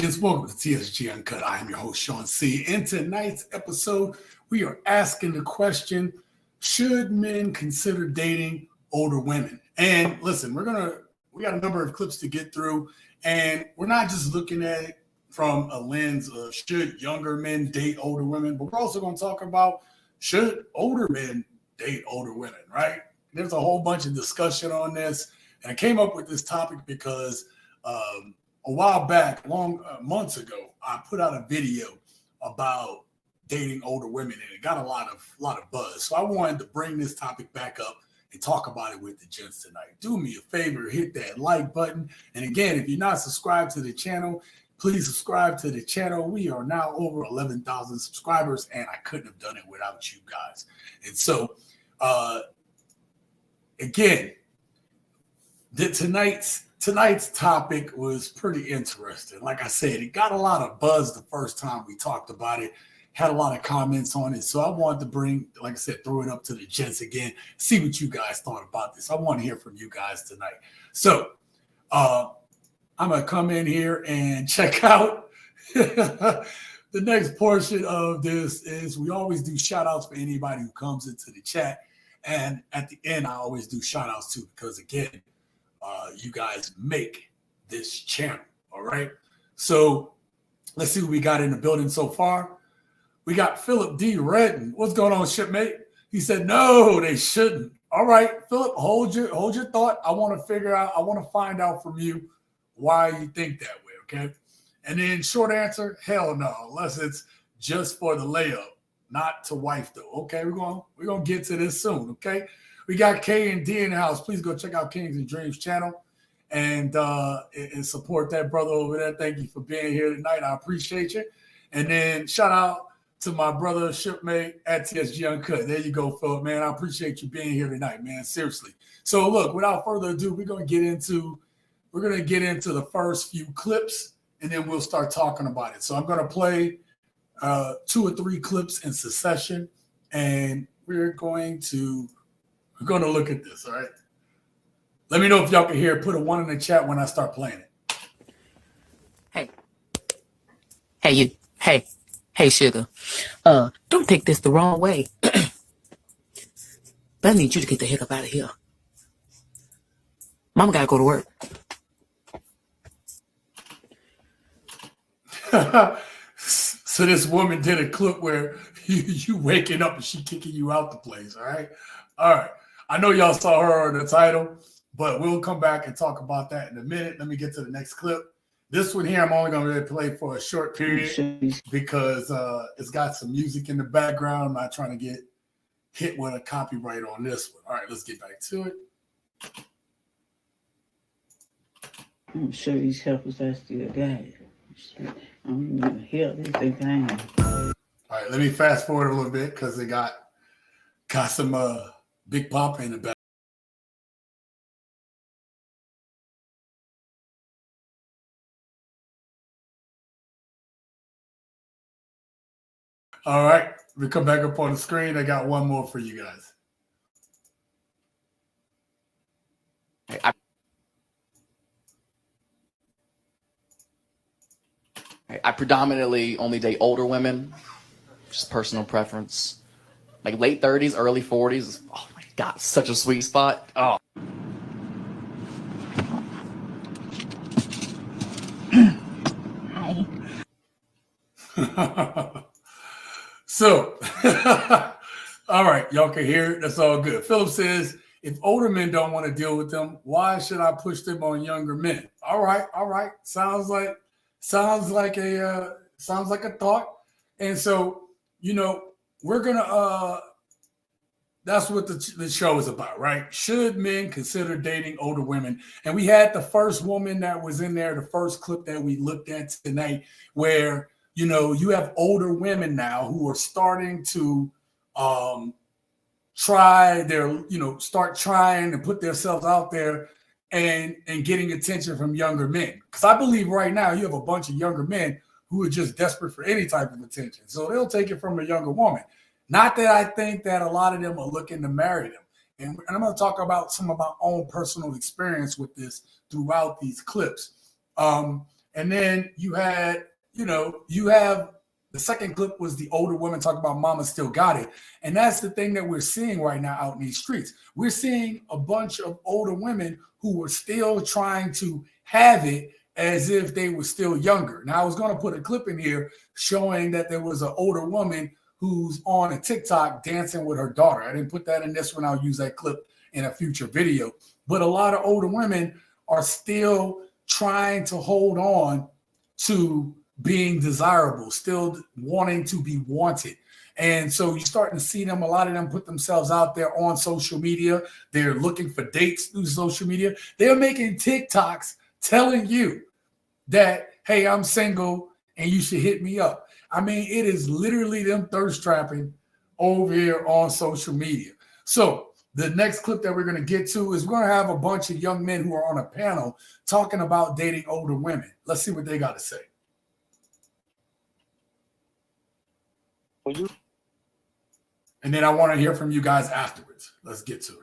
Gents, welcome to TSG Uncut. I am your host, Sean C. In tonight's episode, we are asking the question, should men consider dating older women? And listen, we got a number of clips to get through, and we're not just looking at it from a lens of should younger men date older women, but we're also going to talk about should older men date older women, right? There's a whole bunch of discussion on this, and I came up with this topic because a while back, months ago, I put out a video about dating older women, and it got a lot of buzz. So I wanted to bring this topic back up and talk about it with the gents tonight. Do me a favor, hit that like button. And again, if you're not subscribed to the channel, please subscribe to the channel. We are now over 11,000 subscribers, and I couldn't have done it without you guys. And so, again, tonight's topic was pretty interesting. Like I said, it got a lot of buzz the first time we talked about it, had a lot of comments on it. So I wanted to bring, like I said, throw it up to the gents again, see what you guys thought about this. I want to hear from you guys tonight. So I'm going to come in here and check out the next portion of this is we always do shout outs for anybody who comes into the chat. And at the end, I always do shout outs too, because again, you guys make this channel. All right. So let's see what we got in the building so far. We got Philip D. Redden. What's going on, shipmate? He said, no, they shouldn't. All right, Philip, hold your thought. I want to find out from you why you think that way. Okay. And then short answer, hell no, unless it's just for the layup, not to wife though. Okay. We're going to get to this soon. Okay. We got K and D in the house. Please go check out Kings and Dreams channel and support that brother over there. Thank you for being here tonight. I appreciate you. And then shout out to my brother shipmate at TSG Uncut. There you go, Philip, man. I appreciate you being here tonight, man. Seriously. So look, without further ado, we're gonna get into the first few clips, and then we'll start talking about it. So I'm gonna play 2 or 3 clips in succession, and we're going to look at this, all right? Let me know if y'all can hear it. Put a 1 in the chat when I start playing it. Hey, sugar. Don't take this the wrong way. But I need you to get the heck up out of here. Mama gotta go to work. So this woman did a clip where you waking up and she kicking you out the place, all right? All right. I know y'all saw her in the title, but we'll come back and talk about that in a minute. Let me get to the next clip. This one here, I'm only going to really play for a short period because it's got some music in the background. I'm not trying to get hit with a copyright on this one. All right, let's get back to it. I'm sure these helpers I still got it. I don't even hear this thing. All right, let me fast forward a little bit because they got some Big Papa in the back. All right, we come back up on the screen. I got one more for you guys. I predominantly only date older women, just personal preference. Like late 30s, early 40s. Oh my God, such a sweet spot. Oh. So, all right, y'all can hear it. That's all good. Philip says, if older men don't want to deal with them, why should I push them on younger men? All right. Sounds like a thought. And so, we're gonna that's what the show is about, right? Should men consider dating older women? And we had the first woman that was in there, the first clip that we looked at tonight, where you have older women now who are starting to start trying to put themselves out there and getting attention from younger men. Because I believe right now you have a bunch of younger men who are just desperate for any type of attention. So they'll take it from a younger woman. Not that I think that a lot of them are looking to marry them. And I'm going to talk about some of my own personal experience with this throughout these clips. And then you have the second clip was the older woman talking about mama still got it. And that's the thing that we're seeing right now out in these streets. We're seeing a bunch of older women who were still trying to have it as if they were still younger. Now, I was going to put a clip in here showing that there was an older woman who's on a TikTok dancing with her daughter. I didn't put that in this one. I'll use that clip in a future video. But a lot of older women are still trying to hold on to being desirable, still wanting to be wanted. And so you're starting to see them, a lot of them put themselves out there on social media. They're looking for dates through social media. They're making TikToks telling you that, hey, I'm single and you should hit me up. I mean, it is literally them thirst trapping over here on social media. So the next clip that we're going to get to is we're going to have a bunch of young men who are on a panel talking about dating older women. Let's see what they got to say. And then I want to hear from you guys afterwards. Let's get to it.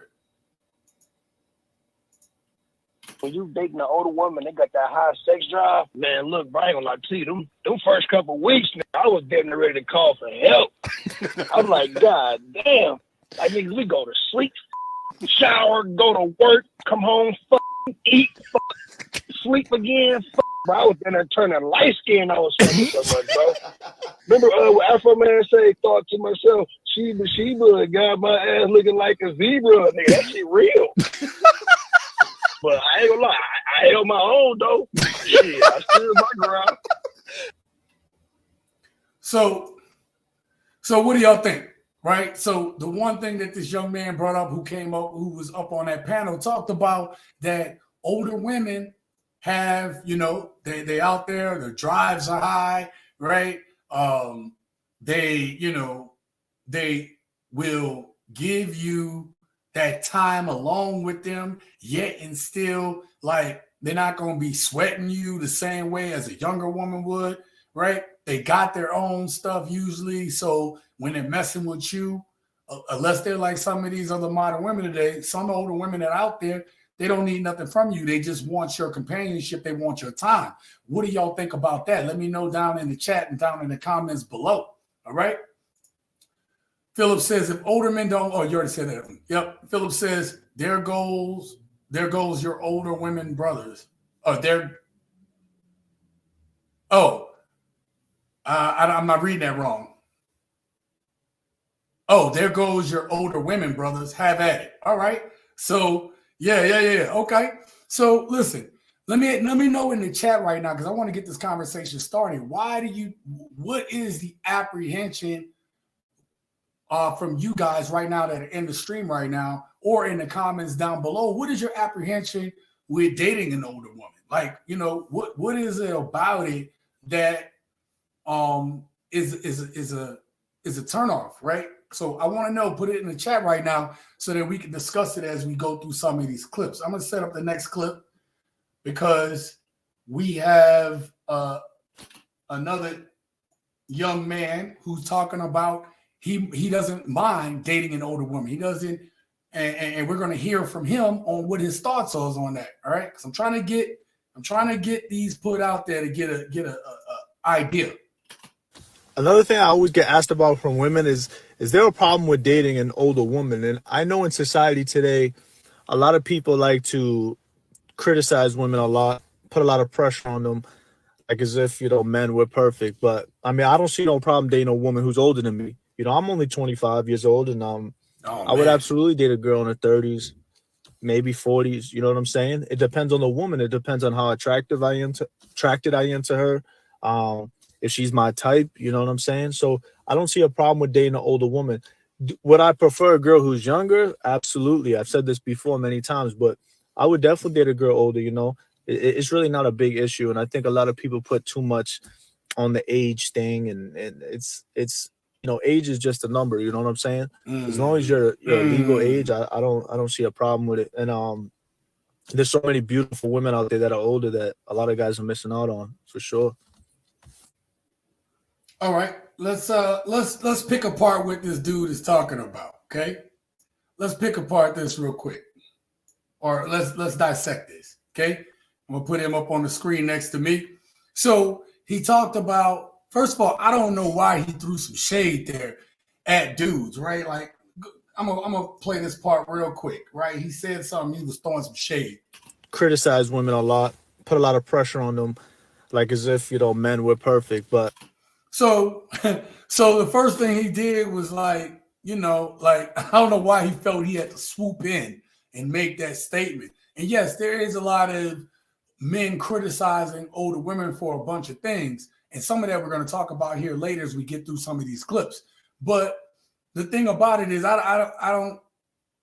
When you dating an older woman, they got that high sex drive. Man, look, bro, I ain't gonna lie to you. Them first couple of weeks, man, I was getting ready to call for help. I'm like, God damn. Like, niggas, we go to sleep, shower, go to work, come home, eat, sleep again. Bro, I was in there turning light skin. I was fucking so much, bro. Remember what Afro Man say? Thought to myself, Sheba got my ass looking like a zebra. Nigga, that shit real. But I ain't gonna lie, I held my own though. Shit, I stood my ground. So what do y'all think? Right? So the one thing that this young man brought up who was up on that panel talked about that older women have, they out there, their drives are high, right? They will give you that time along with them, yet and still, like, they're not going to be sweating you the same way as a younger woman would, right? They got their own stuff usually. So when they're messing with you, unless they're like some of these other modern women today, some older women that are out there, they don't need nothing from you. They just want your companionship. They want your time. What do y'all think about that? Let me know down in the chat and down in the comments below. All right. Philip says, if older men don't, oh, you already said that. Yep. Philip says, there goes your older women brothers. I'm not reading that wrong. Oh, there goes your older women brothers. Have at it. All right. So yeah. Okay. So listen, let me know in the chat right now, because I want to get this conversation started. What is the apprehension from you guys right now that are in the stream right now, or in the comments down below? What is your apprehension with dating an older woman? Like, what is it about it that is a turnoff, right? So I want to know, put it in the chat right now so that we can discuss it as we go through some of these clips. I'm going to set up the next clip because we have another young man who's talking about he doesn't mind dating an older woman. He doesn't, and we're going to hear from him on what his thoughts are on that. All right, because I'm trying to get these put out there to get a idea. Another thing I always get asked about from women is there a problem with dating an older woman? And I know in society today, a lot of people like to criticize women a lot, put a lot of pressure on them, like as if, men were perfect. But I mean, I don't see no problem dating a woman who's older than me. I'm only 25 years old, and I would absolutely date a girl in her 30s, maybe 40s. You know what I'm saying? It depends on the woman. It depends on how attracted I am to her. If she's my type, you know what I'm saying? So I don't see a problem with dating an older woman. Would I prefer a girl who's younger? Absolutely. I've said this before many times, but I would definitely date a girl older. It's really not a big issue. And I think a lot of people put too much on the age thing, and it's age is just a number. You know what I'm saying? As long as you're legal age, I don't see a problem with it. And there's so many beautiful women out there that are older that a lot of guys are missing out on, for sure. All right, let's pick apart what this dude is talking about. Okay, let's pick apart this real quick, or let's dissect this. Okay, I'm gonna put him up on the screen next to me. So he talked about, first of all, I don't know why he threw some shade there at dudes, right? Like, I'm gonna play this part real quick, right? He said something, he was throwing some shade. Criticize women a lot, put a lot of pressure on them, like as if, men were perfect. But So, so the first thing he did was like, like I don't know why he felt he had to swoop in and make that statement. And yes, there is a lot of men criticizing older women for a bunch of things, and some of that we're going to talk about here later as we get through some of these clips. But the thing about it is, I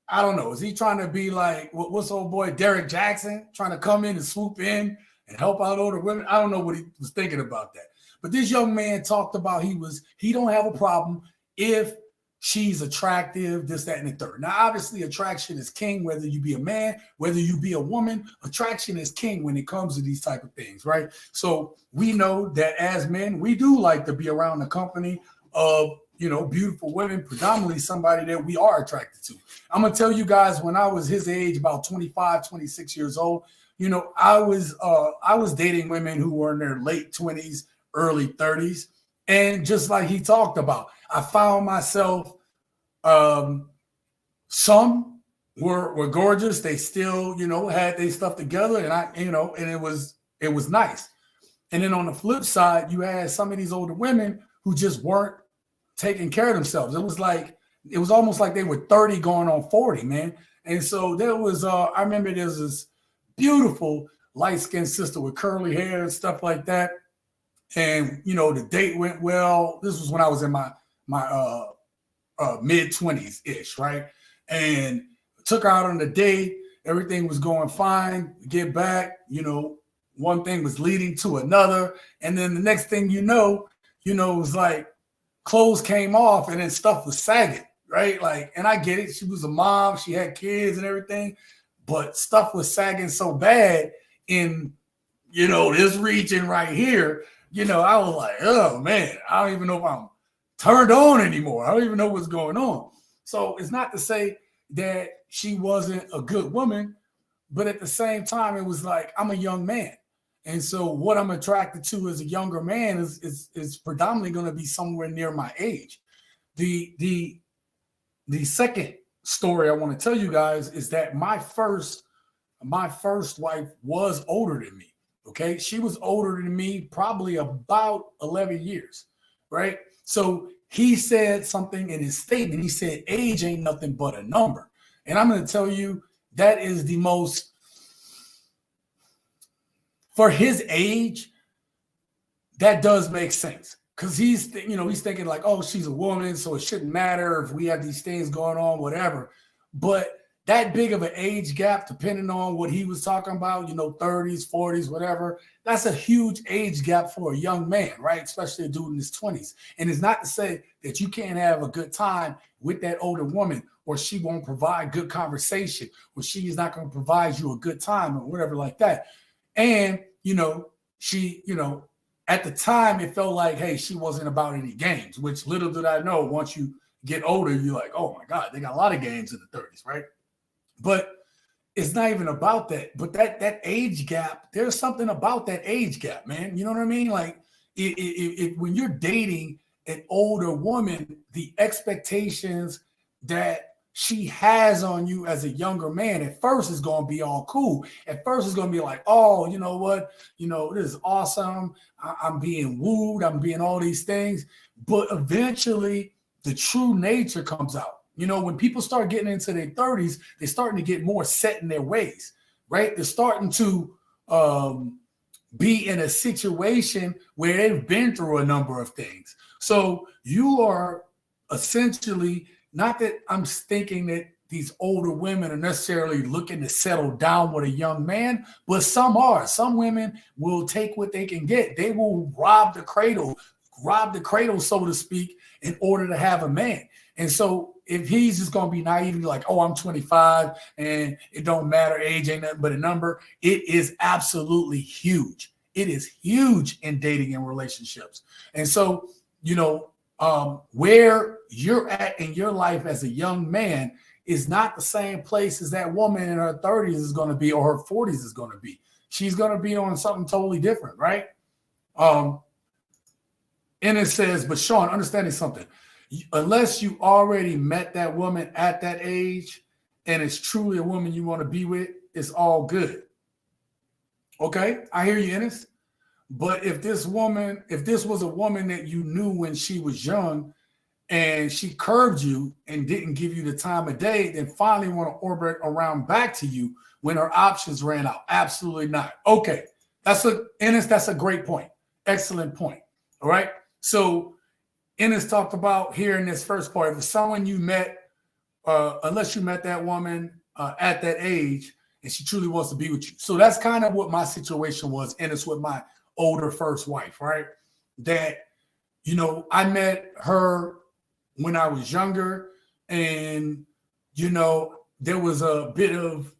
don't know. Is he trying to be like what's old boy Derek Jackson trying to come in and swoop in and help out older women? I don't know what he was thinking about that. But this young man talked about he don't have a problem if she's attractive, this, that, and the third. Now, obviously, attraction is king, whether you be a man, whether you be a woman. Attraction is king when it comes to these type of things, right? So we know that as men, we do like to be around the company of, beautiful women, predominantly somebody that we are attracted to. I'm going to tell you guys, when I was his age, about 25, 26 years old, I was dating women who were in their late 20s, early 30s. And just like he talked about, I found myself, some were gorgeous. They still, had their stuff together, and it was nice. And then on the flip side, you had some of these older women who just weren't taking care of themselves. It was almost like they were 30 going on 40, man. And so there was, I remember there's this beautiful light-skinned sister with curly hair and stuff like that. And, the date went well. This was when I was in my mid 20s ish, right? And took her out on the date. Everything was going fine. Get back, one thing was leading to another. And then the next thing it was like clothes came off and then stuff was sagging, right? Like, and I get it. She was a mom. She had kids and everything. But stuff was sagging so bad in, this region right here. I was like, oh, man, I don't even know if I'm turned on anymore. I don't even know what's going on. So it's not to say that she wasn't a good woman, but at the same time, it was like, I'm a young man. And so what I'm attracted to as a younger man is predominantly going to be somewhere near my age. The second story I want to tell you guys is that my first wife was older than me. Okay, she was older than me, probably about 11 years, right? So he said something in his statement. He said, age ain't nothing but a number. And I'm going to tell you, that is the most, for his age, that does make sense. Because he's thinking like, oh, she's a woman, so it shouldn't matter if we have these things going on, whatever. But that big of an age gap, depending on what he was talking about, 30s, 40s, whatever, that's a huge age gap for a young man, right? Especially a dude in his 20s. And it's not to say that you can't have a good time with that older woman, or she won't provide good conversation, or she is not going to provide you a good time or whatever like that. And, she, at the time it felt like, hey, she wasn't about any games, which little did I know, once you get older, you're like, oh my God, they got a lot of games in the 30s, right? But it's not even about that. But that age gap, there's something about that age gap, man. You know what I mean? Like, when you're dating an older woman, the expectations that she has on you as a younger man, at first is going to be all cool. At first it's going to be like, oh, you know what? This is awesome. I'm being wooed. I'm being all these things. But eventually the true nature comes out. When people start getting into their 30s, they're starting to get more set in their ways, right? They're starting to be in a situation where they've been through a number of things. So you are essentially, not that I'm thinking that these older women are necessarily looking to settle down with a young man, but some are. Some women will take what they can get. They will rob the cradle, so to speak, in order to have a man. And so if he's just going to be naive, like, oh, I'm 25 and it don't matter, age ain't nothing but a number, it is absolutely huge. It is huge in dating and relationships. And so, where you're at in your life as a young man is not the same place as that woman in her 30s is going to be, or her 40s is going to be. She's going to be on something totally different, right? And it says, but Sean, understanding something, unless you already met that woman at that age and it's truly a woman you want to be with, it's all good. Okay, I hear you, Ennis. But if this was a woman that you knew when she was young and she curbed you and didn't give you the time of day, then finally want to orbit around back to you when her options ran out. Absolutely not. Okay, that's a great point. Excellent point. All right. So Ennis talked about here in this first part, if someone you met, unless you met that woman at that age and she truly wants to be with you. So that's kind of what my situation was, Ennis, with my older first wife, right? That, I met her when I was younger, and, there was a bit of,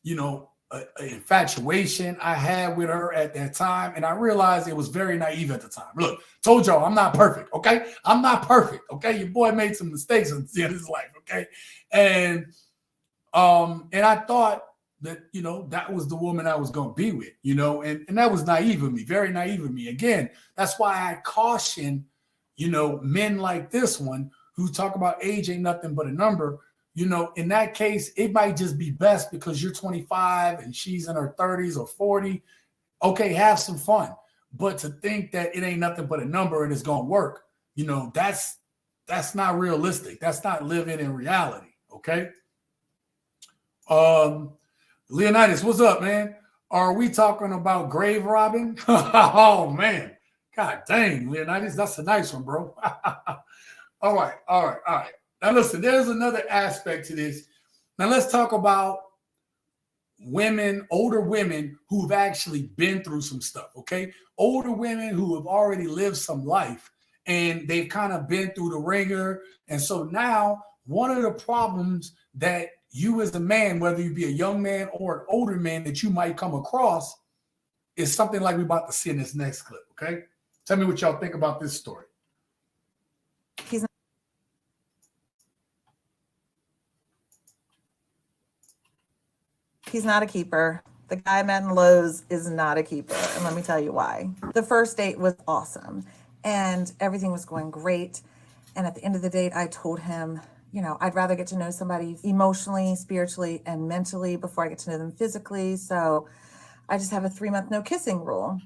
an infatuation I had with her at that time. And I realized it was very naive at the time. Look, told y'all I'm not perfect, okay? I'm not perfect, okay? Your boy made some mistakes in his life, okay? And I thought that, that was the woman I was going to be with, and that was naive of me, very naive of me. Again, that's why I caution, men like this one who talk about age ain't nothing but a number. In that case, it might just be best because you're 25 and she's in her 30s or 40. Okay, have some fun. But to think that it ain't nothing but a number and it's going to work, that's not realistic. That's not living in reality, okay? Leonidas, what's up, man? Are we talking about grave robbing? Oh, man. God dang, Leonidas, that's a nice one, bro. All right. Now, listen, there's another aspect to this. Now, let's talk about women, older women who've actually been through some stuff, okay? Older women who have already lived some life and they've kind of been through the ringer. And so now one of the problems that you as a man, whether you be a young man or an older man that you might come across is something like we're about to see in this next clip, okay? Tell me what y'all think about this story. He's not a keeper. The guy I met in Lowe's is not a keeper. And let me tell you why. The first date was awesome and everything was going great. And at the end of the date, I told him, I'd rather get to know somebody emotionally, spiritually, and mentally before I get to know them physically. So I just have a 3-month no kissing rule.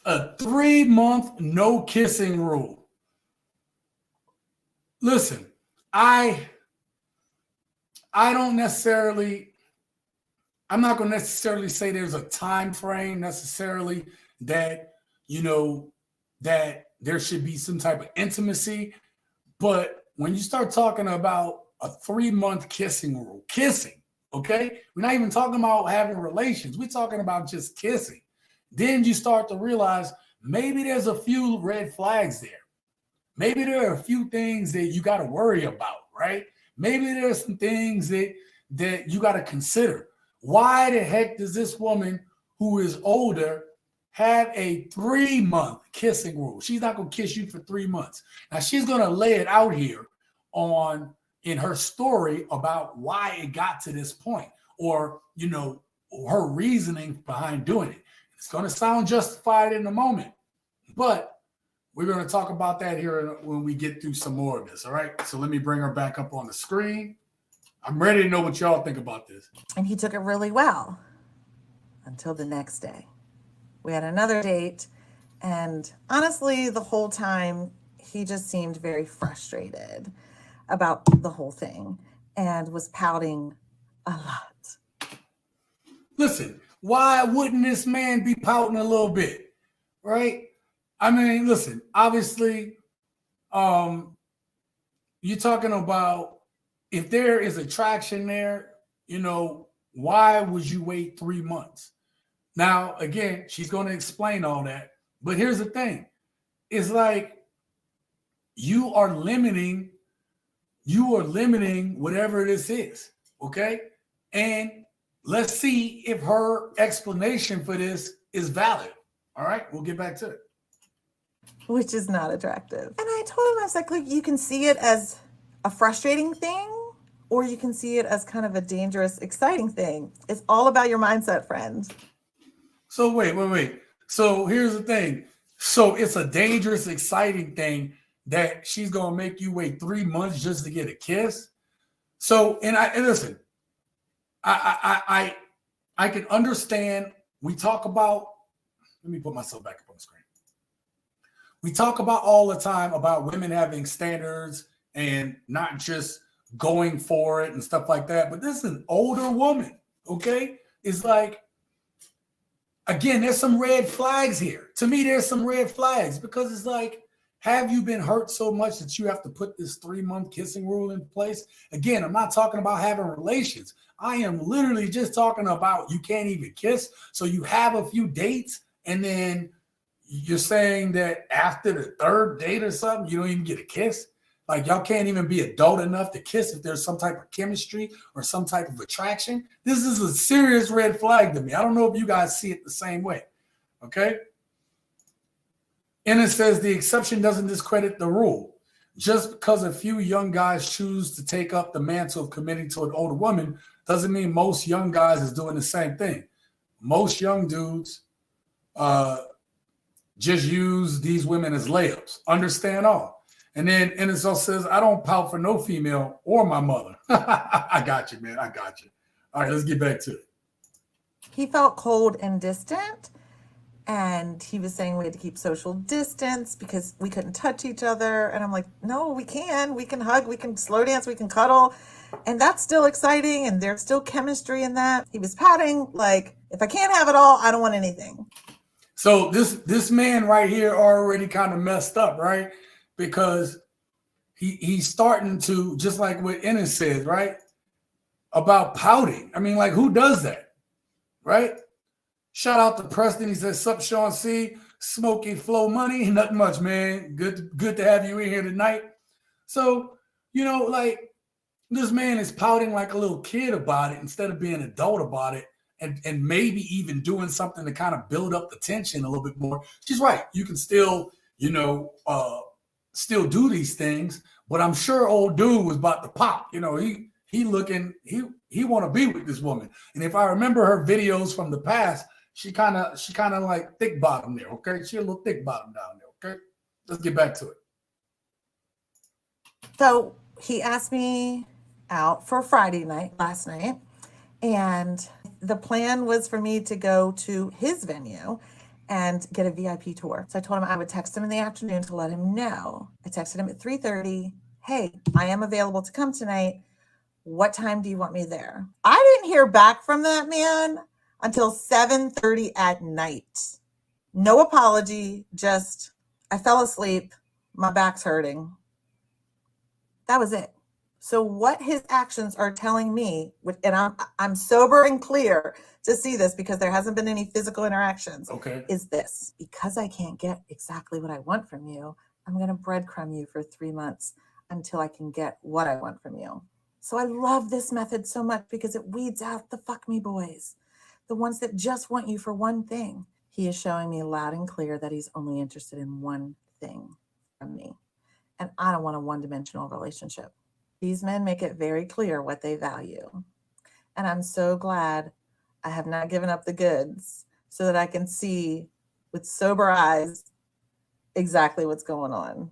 A 3-month no kissing rule. Listen, I'm not going to necessarily say there's a time frame necessarily that, that there should be some type of intimacy. But when you start talking about a 3-month kissing rule, okay? We're not even talking about having relations. We're talking about just kissing. Then you start to realize maybe there's a few red flags there. Maybe there are a few things that you got to worry about, right? Maybe there's some things that you got to consider. Why the heck does this woman who is older have a 3-month kissing rule? She's not going to kiss you for 3 months. Now, she's going to lay it out here in her story about why it got to this point or, her reasoning behind doing it. It's going to sound justified in a moment, but we're going to talk about that here when we get through some more of this. All right. So let me bring her back up on the screen. I'm ready to know what y'all think about this. And he took it really well until the next day. We had another date, and honestly, the whole time, he just seemed very frustrated about the whole thing and was pouting a lot. Listen, why wouldn't this man be pouting a little bit, right? I mean, listen, obviously, you're talking about if there is attraction there, why would you wait 3 months? Now, again, she's going to explain all that. But here's the thing. It's like you are limiting whatever this is, okay? And let's see if her explanation for this is valid. All right, we'll get back to it. Which is not attractive. And I told him, I was like, look, you can see it as a frustrating thing, or you can see it as kind of a dangerous, exciting thing. It's all about your mindset, friend. So wait. So here's the thing. So it's a dangerous, exciting thing that she's gonna make you wait 3 months just to get a kiss. So, and listen, I can understand. We talk about. Let me put myself back up on the screen. We talk about all the time about women having standards and not just going for it and stuff like that. But this is an older woman, okay? It's like, again, there's some red flags here. To me, there's some red flags because it's like, have you been hurt so much that you have to put this 3-month kissing rule in place? Again, I'm not talking about having relations. I am literally just talking about you can't even kiss. So you have a few dates and then you're saying that after the 3rd date or something, you don't even get a kiss? Like y'all can't even be adult enough to kiss if there's some type of chemistry or some type of attraction? This is a serious red flag to me. I don't know if you guys see it the same way, okay? And it says the exception doesn't discredit the rule. Just because a few young guys choose to take up the mantle of committing to an older woman doesn't mean most young guys is doing the same thing. Most young dudes just use these women as layups. Understand all. And then and it also says, I don't pout for no female or my mother. I got you, man. I got you. All right, let's get back to it. He felt cold and distant. And he was saying we had to keep social distance because we couldn't touch each other. And I'm like, no, we can. We can hug. We can slow dance. We can cuddle. And that's still exciting. And there's still chemistry in that. He was pouting like, if I can't have it all, I don't want anything. So this man right here already kind of messed up, right? Because he's starting to, just like what Ennis says, right? About pouting. I mean, like, who does that, right? Shout out to Preston. He says, sup, Sean C. Smoky Flow Money. Nothing much, man. Good to have you in here tonight. So, like, this man is pouting like a little kid about it instead of being an adult about it and maybe even doing something to kind of build up the tension a little bit more. She's right. You can still, still do these things, but I'm sure old dude was about to pop. He want to be with this woman. And if I remember her videos from the past, she kind of like thick bottom there, okay? She a little thick bottom down there, okay? Let's get back to it. So he asked me out for Friday night, last night, and the plan was for me to go to his venue and get a VIP tour. So I told him I would text him in the afternoon to let him know. I texted him at 3:30, hey, I am available to come tonight. What time do you want me there? I didn't hear back from that man until 7:30 at night. No apology, just I fell asleep. My back's hurting. That was it. So what his actions are telling me, and I'm sober and clear to see this because there hasn't been any physical interactions, okay, is this. Because I can't get exactly what I want from you, I'm going to breadcrumb you for 3 months until I can get what I want from you. So I love this method so much because it weeds out the fuck me boys, the ones that just want you for one thing. He is showing me loud and clear that he's only interested in one thing from me. And I don't want a one-dimensional relationship. These men make it very clear what they value. And I'm so glad I have not given up the goods so that I can see with sober eyes exactly what's going on.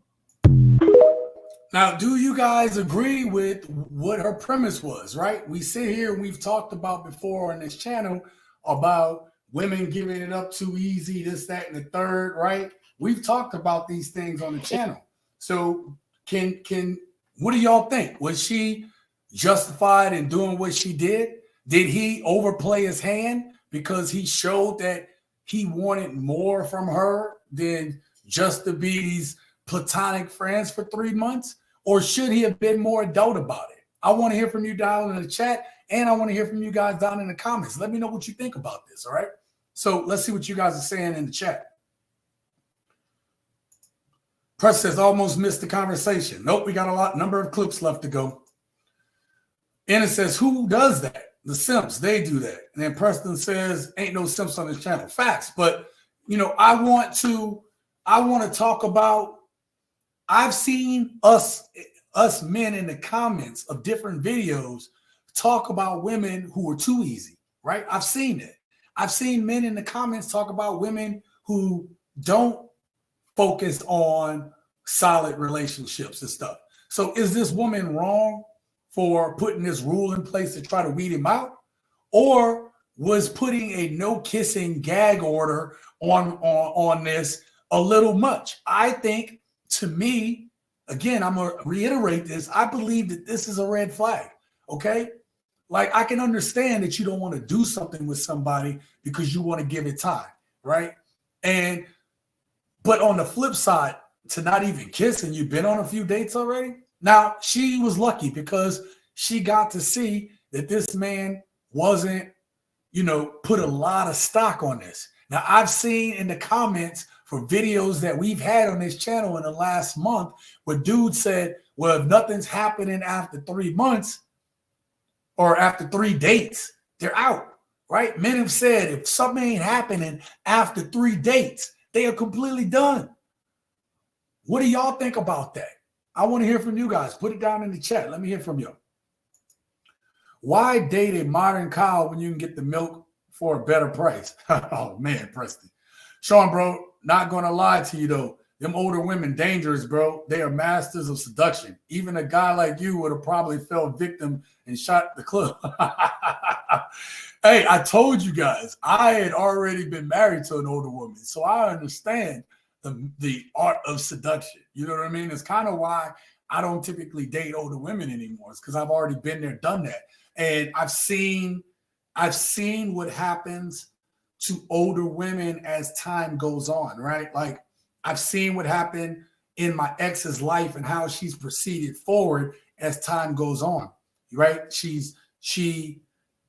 Now, do you guys agree with what her premise was, right? We sit here and we've talked about before on this channel about women giving it up too easy, this, that, and the third, right? We've talked about these things on the channel. So what do y'all think? Was she justified in doing what she did? Did he overplay his hand because he showed that he wanted more from her than just to be these platonic friends for 3 months? Or should he have been more adult about it? I want to hear from you down in the chat, and I want to hear from you guys down in the comments. Let me know what you think about this, all right? So let's see what you guys are saying in the chat. Press says, almost missed the conversation. Nope, we got number of clips left to go. And it says, who does that? The simps, they do that. And then Preston says, ain't no simps on this channel. Facts. But, I want to talk about, I've seen us men in the comments of different videos talk about women who are too easy, right? I've seen it. I've seen men in the comments talk about women who don't focused on solid relationships and stuff. So is this woman wrong for putting this rule in place to try to weed him out? Or was putting a no kissing gag order on this a little much? I think, to me, again, I'm going to reiterate this. I believe that this is a red flag. Okay. Like, I can understand that you don't want to do something with somebody because you want to give it time. Right. But on the flip side, to not even kiss, and you've been on a few dates already. Now, she was lucky because she got to see that this man wasn't, put a lot of stock on this. Now, I've seen in the comments for videos that we've had on this channel in the last month where dudes said, well, if nothing's happening after 3 months or after 3 dates, they're out, right? Men have said if something ain't happening after 3 dates, they are completely done. What do y'all think about that? I want to hear from you guys. Put it down in the chat. Let me hear from you. Why date a modern cow when you can get the milk for a better price? Oh, man, Preston. Sean, bro, not going to lie to you, though. Them older women, dangerous, bro. They are masters of seduction. Even a guy like you would have probably fell victim and shot the club. Hey, I told you guys, I had already been married to an older woman, so I understand the art of seduction. You know what I mean? It's kind of why I don't typically date older women anymore. It's because I've already been there, done that. And I've seen what happens to older women as time goes on, right? Like, I've seen what happened in my ex's life and how she's proceeded forward as time goes on, right? She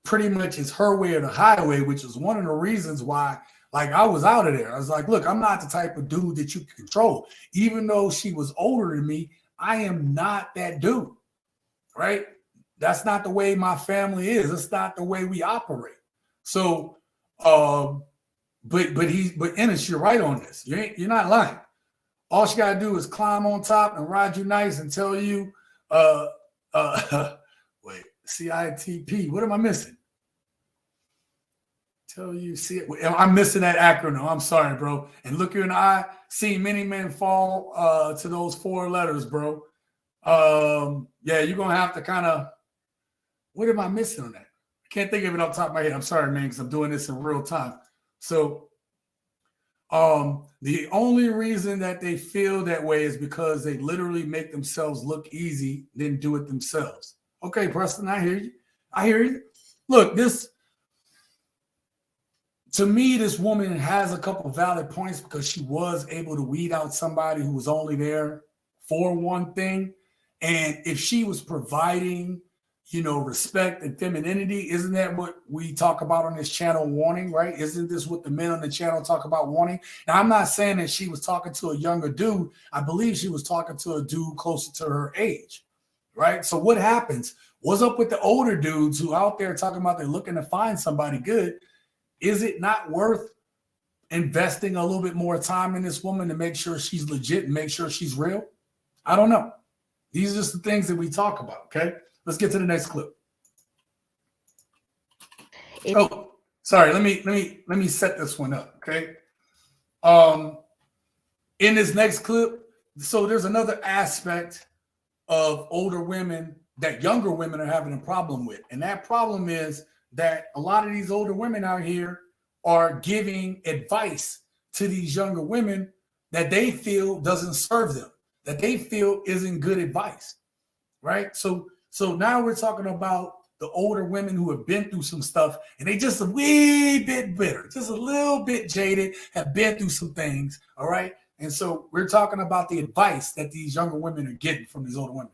pretty much is her way or the highway, which is one of the reasons why, like, I was out of there. I was like, look, I'm not the type of dude that you can control. Even though she was older than me, I am not that dude, right? That's not the way my family is. That's not the way we operate. So, but Ennis, you're right on this. You're not lying. All she gotta do is climb on top and ride you nice and tell you, wait, CITP. What am I missing? Tell you, see it. I'm missing that acronym. I'm sorry, bro. And look you in the eye. Seen many men fall to those 4 letters, bro. Yeah, you're gonna have to kind of. What am I missing on that? I can't think of it off the top of my head. I'm sorry, man, because I'm doing this in real time. So, the only reason that they feel that way is because they literally make themselves look easy, then do it themselves. Okay, Preston, I hear you. I hear you. Look, to me, this woman has a couple of valid points because she was able to weed out somebody who was only there for one thing. And if she was providing, respect and femininity, isn't that what we talk about on this channel, wanting, right? Isn't this what the men on the channel talk about, wanting? Now, I'm not saying that she was talking to a younger dude. I believe she was talking to a dude closer to her age, right? So what happens? What's up with the older dudes who out there talking about they're looking to find somebody good? Is it not worth investing a little bit more time in this woman to make sure she's legit and make sure she's real? I don't know. These are just the things that we talk about, okay? Let's get to the next clip. Sorry. Let me set this one up, okay? In this next clip, so there's another aspect of older women that younger women are having a problem with, and that problem is that a lot of these older women out here are giving advice to these younger women that they feel doesn't serve them, that they feel isn't good advice, right? So now we're talking about the older women who have been through some stuff and they just a wee bit bitter, just a little bit jaded, have been through some things, all right? And so we're talking about the advice that these younger women are getting from these older women.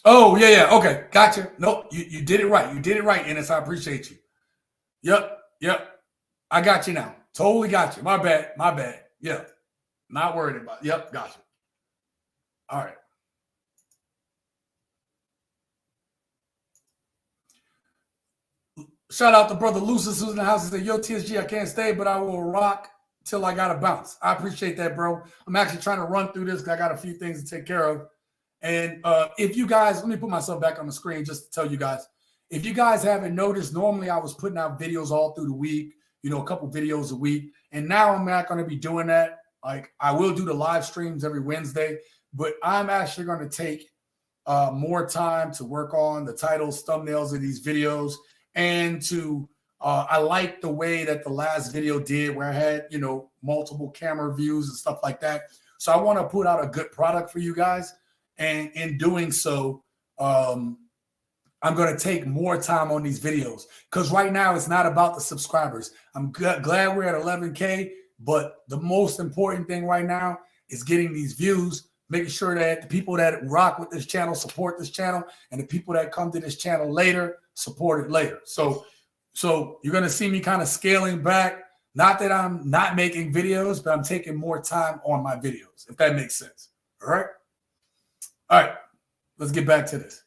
Oh, yeah. Okay. Gotcha. Nope. You did it right. You did it right, Ennis. I appreciate you. Yep. I got you now. Totally got you. My bad. Yeah. Not worried about it. Yep. Gotcha. All right. Shout out to brother Lucis who's in the house. He said, yo, TSG, I can't stay, but I will rock till I got to bounce. I appreciate that, bro. I'm actually trying to run through this because I got a few things to take care of. And if you guys, let me put myself back on the screen just to tell you guys, if you guys haven't noticed, normally I was putting out videos all through the week, a couple videos a week. And now I'm not going to be doing that. Like, I will do the live streams every Wednesday, but I'm actually going to take more time to work on the titles, thumbnails of these videos, and to I like the way that the last video did, where I had multiple camera views and stuff like that. So I want to put out a good product for you guys, and in doing so, I'm going to take more time on these videos, because right now it's not about the subscribers. I'm glad we're at 11K, but the most important thing right now is getting these views, making sure that the people that rock with this channel support this channel, and the people that come to this channel later support it later. So you're going to see me kind of scaling back. Not that I'm not making videos, but I'm taking more time on my videos, if that makes sense. All right. All right. Let's get back to this.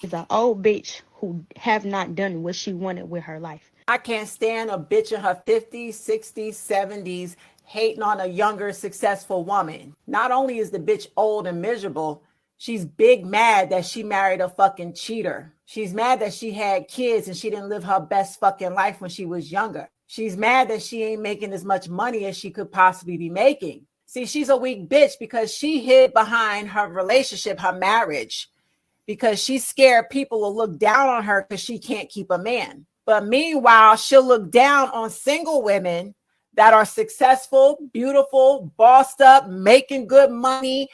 Is an old bitch who have not done what she wanted with her life. I can't stand a bitch in her 50s, 60s, 70s hating on a younger, successful woman. Not only is the bitch old and miserable, she's big mad that she married a fucking cheater. She's mad that she had kids and she didn't live her best fucking life when she was younger. She's mad that she ain't making as much money as she could possibly be making. See, she's a weak bitch because she hid behind her relationship, her marriage, because she's scared people will look down on her because she can't keep a man. But meanwhile, she'll look down on single women that are successful, beautiful, bossed up, making good money,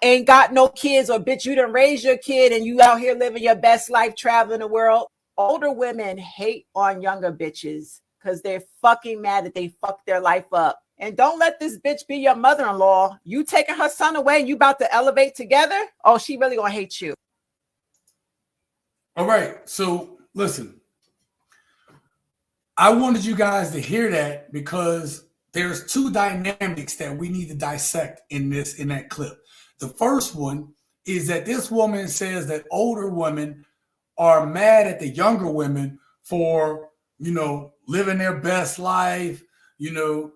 ain't got no kids, or bitch, you done raise your kid and you out here living your best life, traveling the world. Older women hate on younger bitches because they're fucking mad that they fucked their life up. And don't let this bitch be your mother-in-law. You taking her son away and you about to elevate together? Oh, she really gonna hate you. All right. So listen, I wanted you guys to hear that because there's two dynamics that we need to dissect in that clip. The first one is that this woman says that older women are mad at the younger women for, living their best life,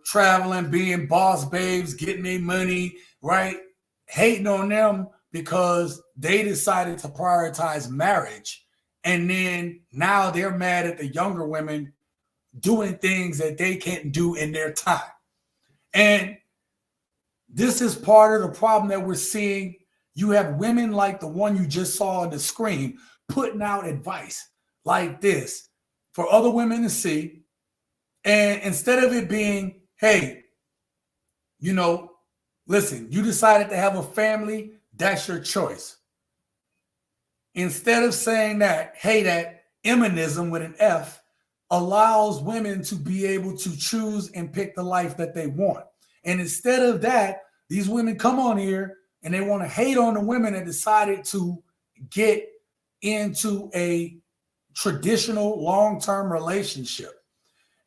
traveling, being boss babes, getting their money, right? Hating on them because they decided to prioritize marriage. And then now they're mad at the younger women doing things that they can't do in their time. And this is part of the problem that we're seeing. You have women like the one you just saw on the screen putting out advice like this for other women to see. And instead of it being, hey, listen, you decided to have a family, that's your choice. Instead of saying that, hey, that feminism with an F allows women to be able to choose and pick the life that they want. And instead of that, these women come on here and they want to hate on the women that decided to get into a traditional long-term relationship.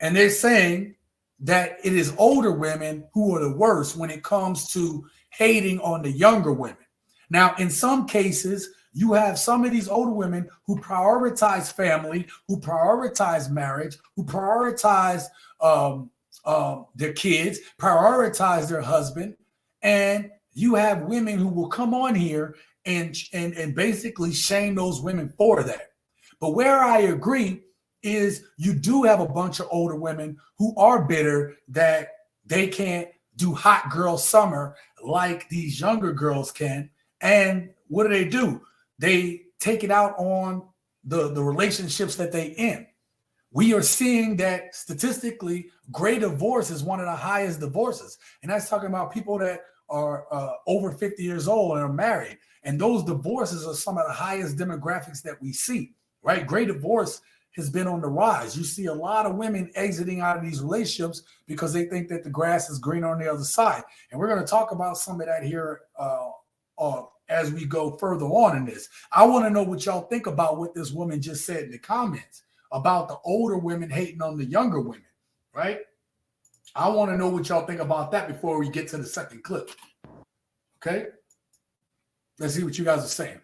And they're saying that it is older women who are the worst when it comes to hating on the younger women. Now, in some cases, you have some of these older women who prioritize family, who prioritize marriage, who prioritize their kids, prioritize their husband. And you have women who will come on here and basically shame those women for that. But where I agree is you do have a bunch of older women who are bitter that they can't do hot girl summer like these younger girls can. And what do? They take it out on the relationships that they in. We are seeing that statistically, gray divorce is one of the highest divorces. And that's talking about people that are over 50 years old and are married. And those divorces are some of the highest demographics that we see, right? Gray divorce has been on the rise. You see a lot of women exiting out of these relationships because they think that the grass is green on the other side. And we're going to talk about some of that here as we go further on in this. I want to know what y'all think about what this woman just said in the comments about the older women hating on the younger women, right? I want to know what y'all think about that before we get to the second clip. Okay? Let's see what you guys are saying.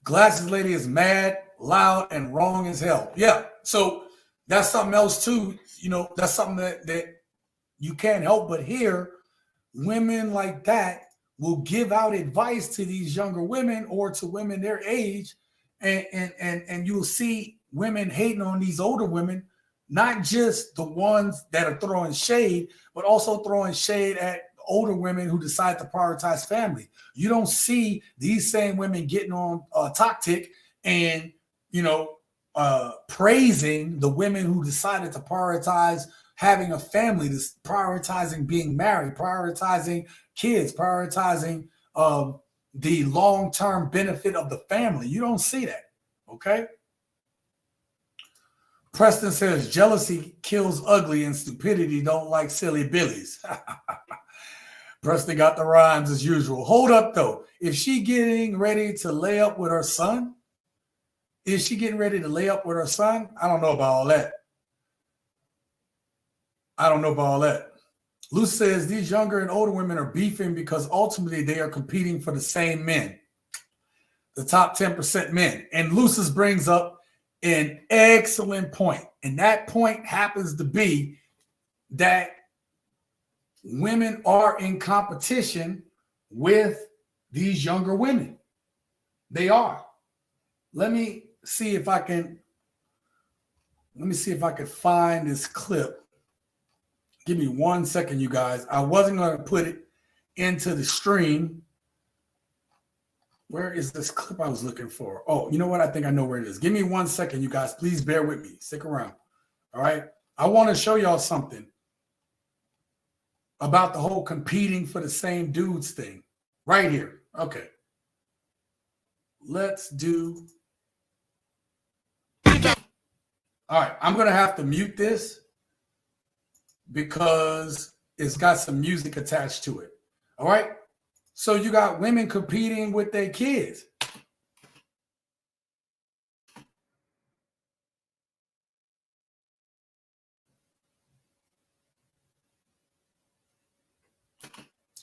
Glasses lady is mad, loud, and wrong as hell. Yeah, so that's something else too. That's something that you can't help but hear. Women like that will give out advice to these younger women or to women their age, and you'll see women hating on these older women, not just the ones that are throwing shade, but also throwing shade at older women who decide to prioritize family. You don't see these same women getting on Tik and, praising the women who decided to prioritize having a family, prioritizing being married, prioritizing kids, prioritizing the long-term benefit of the family. You don't see that, okay? Preston says, jealousy kills ugly and stupidity don't like silly billies. Preston got the rhymes as usual. Hold up, though. If she getting ready to lay up with her son? Is she getting ready to lay up with her son? I don't know about all that. Lou says these younger and older women are beefing because ultimately they are competing for the same men, the top 10% men. And Lucis brings up an excellent point. And that point happens to be that women are in competition with these younger women. They are. Let me see if I can find this clip. Give me 1 second, you guys. I wasn't going to put it into the stream. Where is this clip I was looking for? Oh, you know what? I think I know where it is. Give me 1 second, you guys. Please bear with me. Stick around. All right. I want to show y'all something about the whole competing for the same dudes thing right here. Okay. Let's do. All right. I'm going to have to mute this because it's got some music attached to it. All right. So you got women competing with their kids.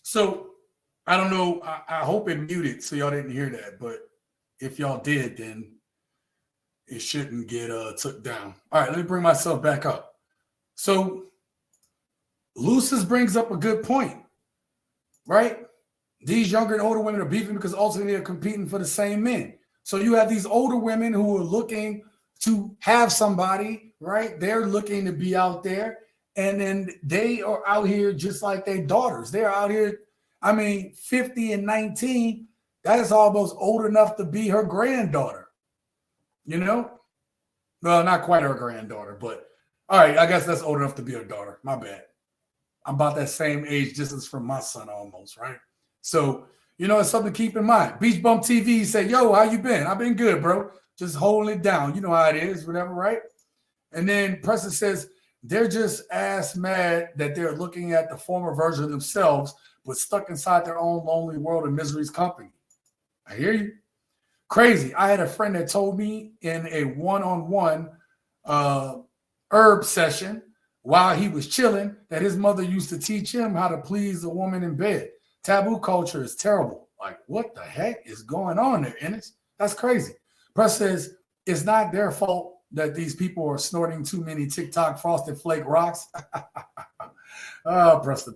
So I don't know. I hope it muted so y'all didn't hear that. But if y'all did, then it shouldn't get took down. All right, let me bring myself back up. So Lucis brings up a good point, right? These younger and older women are beefing because ultimately they're competing for the same men. So you have these older women who are looking to have somebody, right? They're looking to be out there. And then they are out here just like their daughters. They're out here, 50 and 19. That is almost old enough to be her granddaughter. Well, not quite her granddaughter, but all right, I guess that's old enough to be her daughter. My bad. I'm about that same age distance from my son almost, right? So, it's something to keep in mind. Beach Bump TV said, yo, how you been? I've been good, bro. Just holding it down. You know how it is, whatever, right? And then Preston says, they're just ass mad that they're looking at the former version of themselves, but stuck inside their own lonely world of misery's company. I hear you. Crazy. I had a friend that told me in a one-on-one herb session while he was chilling that his mother used to teach him how to please a woman in bed. Taboo culture is terrible. Like, what the heck is going on there, Ennis? That's crazy. Press says it's not their fault that these people are snorting too many TikTok Frosted Flake rocks. Oh, Preston.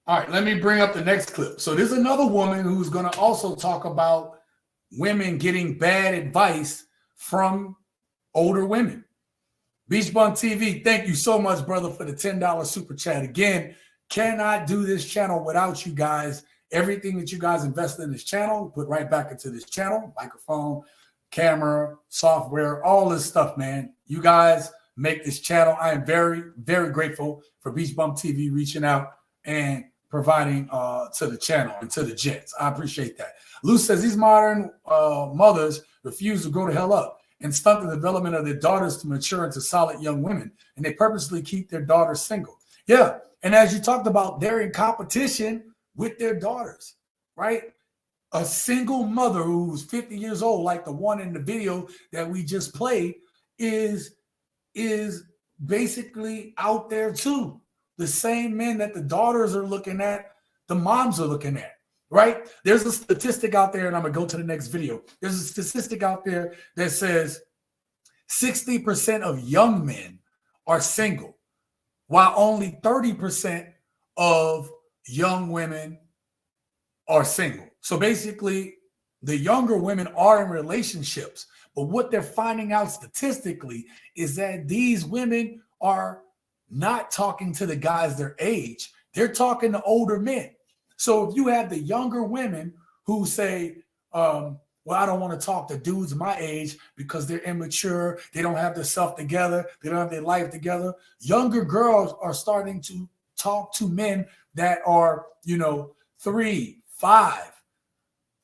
All right, let me bring up the next clip. So there's another woman who's going to also talk about women getting bad advice from older women. Beach Bum TV, thank you so much, brother, for the $10 super chat. Again, cannot do this channel without you guys. Everything that you guys invested in this channel, put right back into this channel, microphone, camera, software, all this stuff, man. You guys make this channel. I am very, very grateful for Beach Bum TV reaching out and providing to the channel and to the gents. I appreciate that. Lou says these modern mothers refuse to grow the hell up and stunt the development of their daughters to mature into solid young women, and they purposely keep their daughters single. Yeah, and as you talked about, they're in competition with their daughters, right? A single mother who's 50 years old, like the one in the video that we just played, is basically out there too. The same men that the daughters are looking at, the moms are looking at, right? There's a statistic out there, and I'm going to go to the next video. There's a statistic out there that says 60% of young men are single, while only 30% of young women are single. So basically, the younger women are in relationships. But what they're finding out statistically is that these women are not talking to the guys their age. They're talking to older men. So if you have the younger women who say, well, I don't want to talk to dudes my age because they're immature. They don't have their stuff together. They don't have their life together. Younger girls are starting to talk to men that are, 3, 5,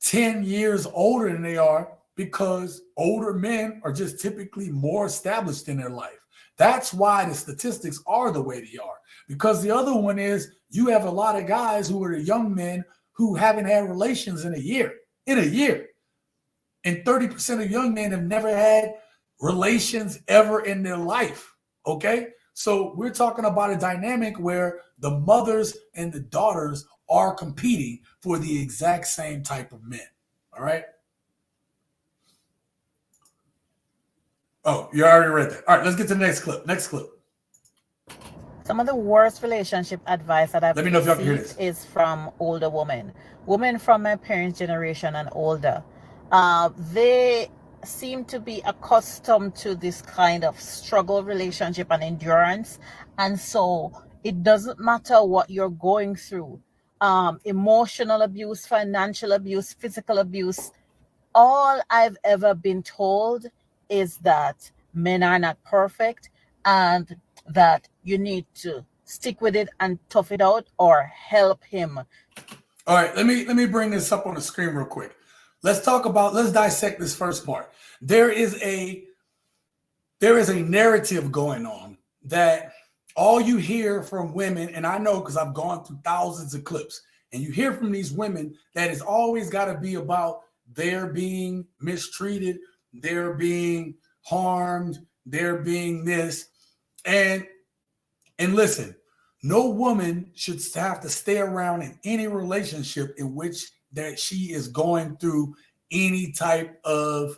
10 years older than they are, because older men are just typically more established in their life. That's why the statistics are the way they are. Because the other one is you have a lot of guys who are the young men who haven't had relations in a year. And 30% of young men have never had relations ever in their life. Okay? So we're talking about a dynamic where the mothers and the daughters are competing for the exact same type of men. All right? Oh, you already read that. All right, let's get to the next clip. Some of the worst relationship advice that I've Let me know if y'all can hear this. is from older women from my parents' generation and older. They seem to be accustomed to this kind of struggle relationship and endurance, and so it doesn't matter what you're going through, emotional abuse, financial abuse, physical abuse. All I've ever been told is that men are not perfect and that you need to stick with it and tough it out or help him. All right, let me bring this up on the screen real quick. Let's dissect this first part. There is a narrative going on that all you hear from women, and I know because I've gone through thousands of clips, and you hear from these women that it's always got to be about they're being mistreated, they're being harmed, they're being this. And listen, no woman should have to stay around in any relationship in which that she is going through any type of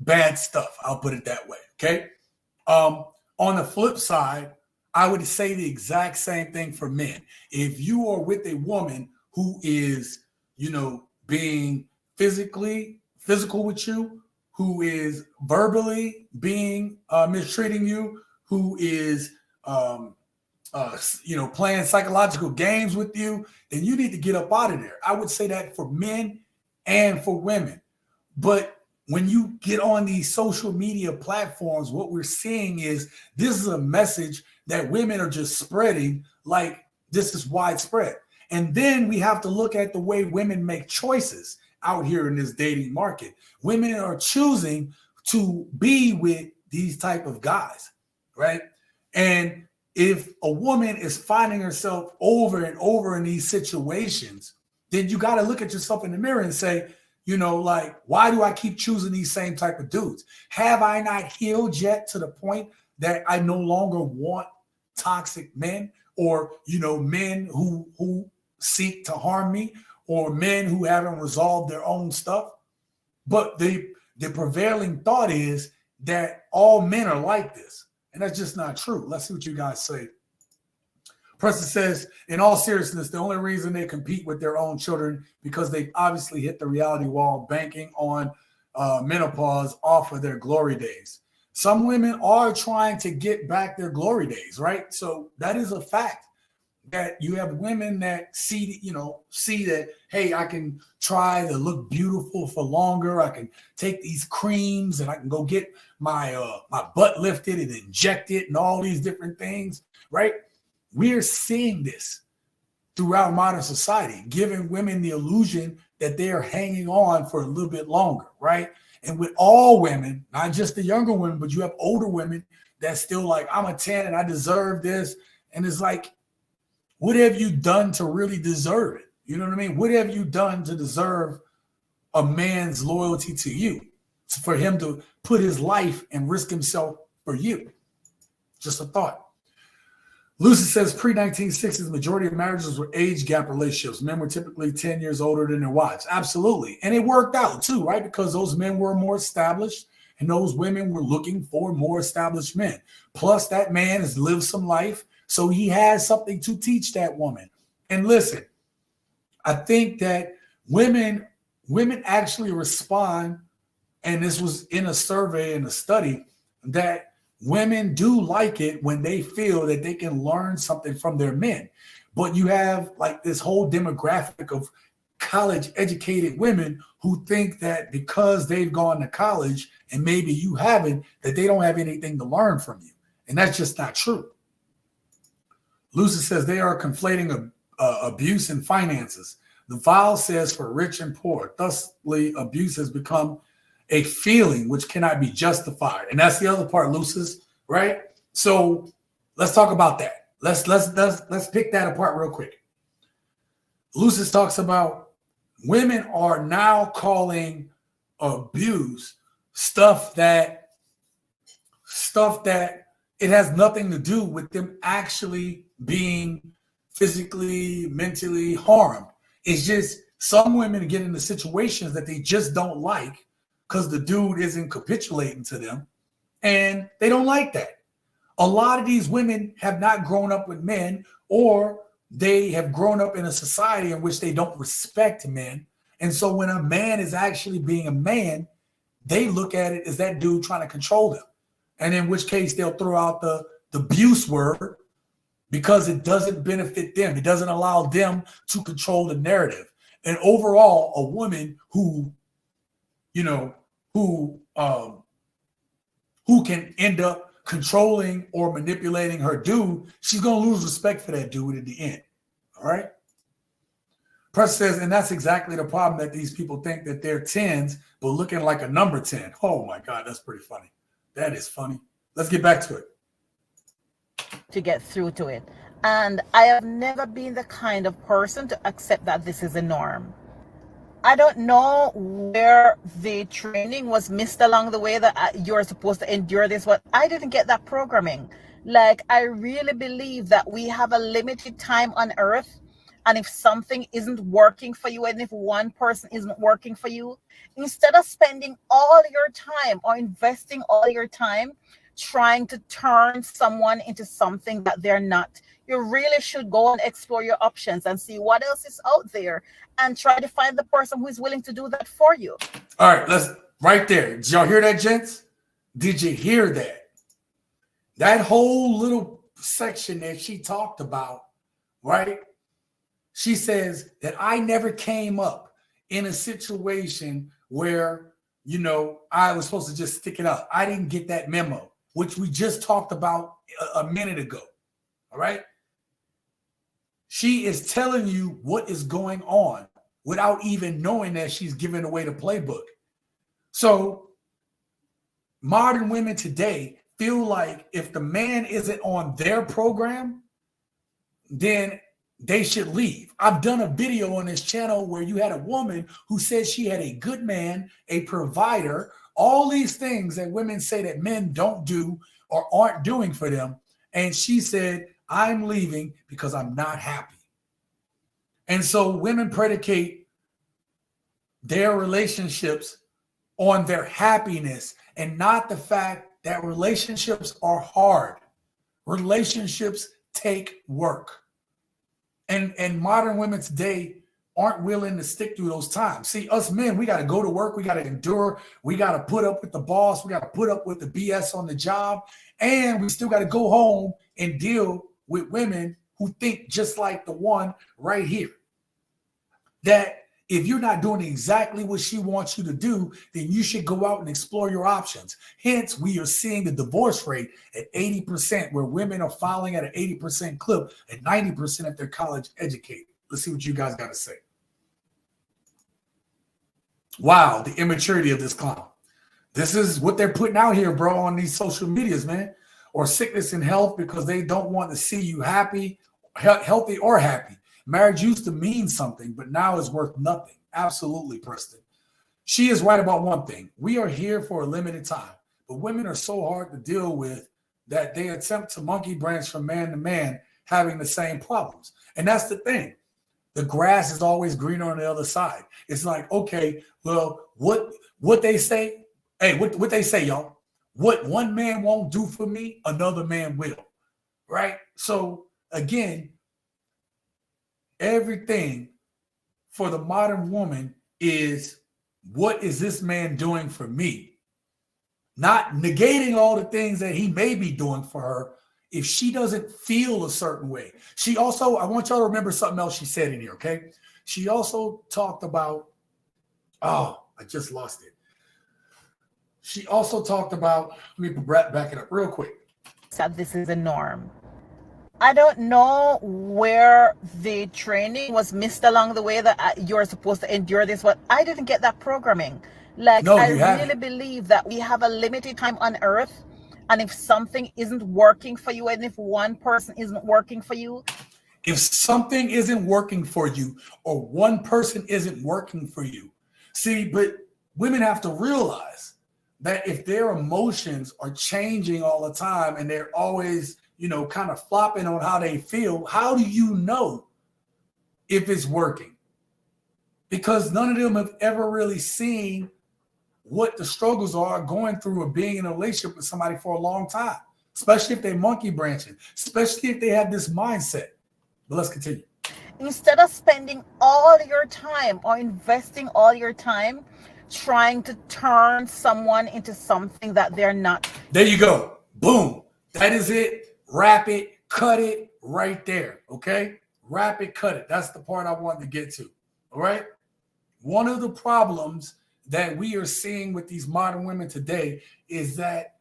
bad stuff. I'll put it that way. Okay. On the flip side, I would say the exact same thing for men. If you are with a woman who is, being physical with you, who is verbally being mistreating you, who is playing psychological games with you, then you need to get up out of there. I would say that for men and for women. But when you get on these social media platforms, what we're seeing is this is a message that women are just spreading like this is widespread. And then we have to look at the way women make choices out here in this dating market. Women are choosing to be with these type of guys, right? And if a woman is finding herself over and over in these situations, then you got to look at yourself in the mirror and say, why do I keep choosing these same type of dudes? Have I not healed yet to the point that I no longer want toxic men or, men who seek to harm me or men who haven't resolved their own stuff? But the prevailing thought is that all men are like this. And that's just not true. Let's see what you guys say. Preston says, in all seriousness, the only reason they compete with their own children because they've obviously hit the reality wall, banking on menopause off of their glory days. Some women are trying to get back their glory days, right? So that is a fact that you have women that see that, hey, I can try to look beautiful for longer. I can take these creams and I can go get my butt lifted and injected and all these different things, right? We're seeing this throughout modern society, giving women the illusion that they are hanging on for a little bit longer, right? And with all women, not just the younger women, but you have older women that's still like, I'm a 10 and I deserve this. And it's like, what have you done to really deserve it? You know what I mean? What have you done to deserve a man's loyalty to you? For him to put his life and risk himself for you. Just a thought. Lucy says pre-1960s, the majority of marriages were age gap relationships. Men were typically 10 years older than their wives. Absolutely. And it worked out too, right? Because those men were more established and those women were looking for more established men. Plus that man has lived some life. So he has something to teach that woman. And listen, I think that women actually respond, and this was in a survey and a study, that women do like it when they feel that they can learn something from their men. But you have like this whole demographic of college educated women who think that because they've gone to college and maybe you haven't, that they don't have anything to learn from you. And that's just not true. Lucy says they are conflating abuse and finances. The file says for rich and poor. Thusly, abuse has become a feeling which cannot be justified. And that's the other part, Lucis, right? So let's talk about that. Let's pick that apart real quick. Lucis talks about women are now calling abuse stuff that it has nothing to do with them actually being physically, mentally harmed. It's just some women get into situations that they just don't like because the dude isn't capitulating to them, and they don't like that. A lot of these women have not grown up with men, or they have grown up in a society in which they don't respect men. And so when a man is actually being a man, they look at it as that dude trying to control them. And in which case they'll throw out the abuse word because it doesn't benefit them. It doesn't allow them to control the narrative. And overall, a woman who can end up controlling or manipulating her dude, she's going to lose respect for that dude in the end. All right? Press says, and that's exactly the problem, that these people think that they're 10s, but looking like a number 10. Oh my God, that's pretty funny. That is funny. Let's get back to it. To get through to it. And I have never been the kind of person to accept that this is a norm. I don't know where the training was missed along the way that you're supposed to endure this, but I didn't get that programming. Like, I really believe that we have a limited time on earth. And if something isn't working for you, and if one person isn't working for you, instead of spending all your time or investing all your time trying to turn someone into something that they're not, you really should go and explore your options and see what else is out there and try to find the person who is willing to do that for you. All right, let's right there. Did y'all hear that, gents? Did you hear that? That whole little section that she talked about, right? She says that I never came up in a situation where, I was supposed to just stick it up. I didn't get that memo, which we just talked about a minute ago. All right. She is telling you what is going on without even knowing that she's giving away the playbook. So modern women today feel like if the man isn't on their program, then they should leave. I've done a video on this channel where you had a woman who said she had a good man, a provider, all these things that women say that men don't do or aren't doing for them. And she said, I'm leaving because I'm not happy. And so women predicate their relationships on their happiness and not the fact that relationships are hard. Relationships take work. And modern women today aren't willing to stick through those times. See, us men, we got to go to work. We got to endure. We got to put up with the boss. We got to put up with the BS on the job. And we still got to go home and deal with women who think just like the one right here. That if you're not doing exactly what she wants you to do, then you should go out and explore your options. Hence, we are seeing the divorce rate at 80%, where women are filing at an 80% clip at 90% if they're college educated. Let's see what you guys got to say. Wow, the immaturity of this clown. This is what they're putting out here, bro, on these social medias, man. Or sickness and health because they don't want to see you happy, healthy or happy. Marriage used to mean something, but now it's worth nothing. Absolutely, Preston. She is right about one thing. We are here for a limited time, but women are so hard to deal with that they attempt to monkey branch from man to man, having the same problems. And that's the thing. The grass is always greener on the other side. It's like, okay, well, what they say, hey, what they say, y'all, what one man won't do for me, another man will, right? So again, everything for the modern woman is, what is this man doing for me? Not negating all the things that he may be doing for her if she doesn't feel a certain way. She also, I want y'all to remember something else she said in here, okay? She also talked about, oh, I just lost it. She also talked about, let me back it up real quick. That this is a norm. I don't know where the training was missed along the way that you're supposed to endure this, but I didn't get that programming. Like, No, I you really haven't. believe that we have a limited time on earth, and if something isn't working for you, and if one person isn't working for you, If something isn't working for you, or one person isn't working for you, see, but women have to realize that if their emotions are changing all the time and they're always, you know, kind of flopping on how they feel, how do you know if it's working? Because none of them have ever really seen what the struggles are going through of being in a relationship with somebody for a long time, especially if they're monkey branching, especially if they have this mindset. But let's continue. instead of spending all your time or investing all your time trying to turn someone into something that they're not. There you go. Boom. That is it. Wrap it, cut it right there. Okay? Wrap it, cut it. That's the part I wanted to get to. All right? One of the problems that we are seeing with these modern women today is that,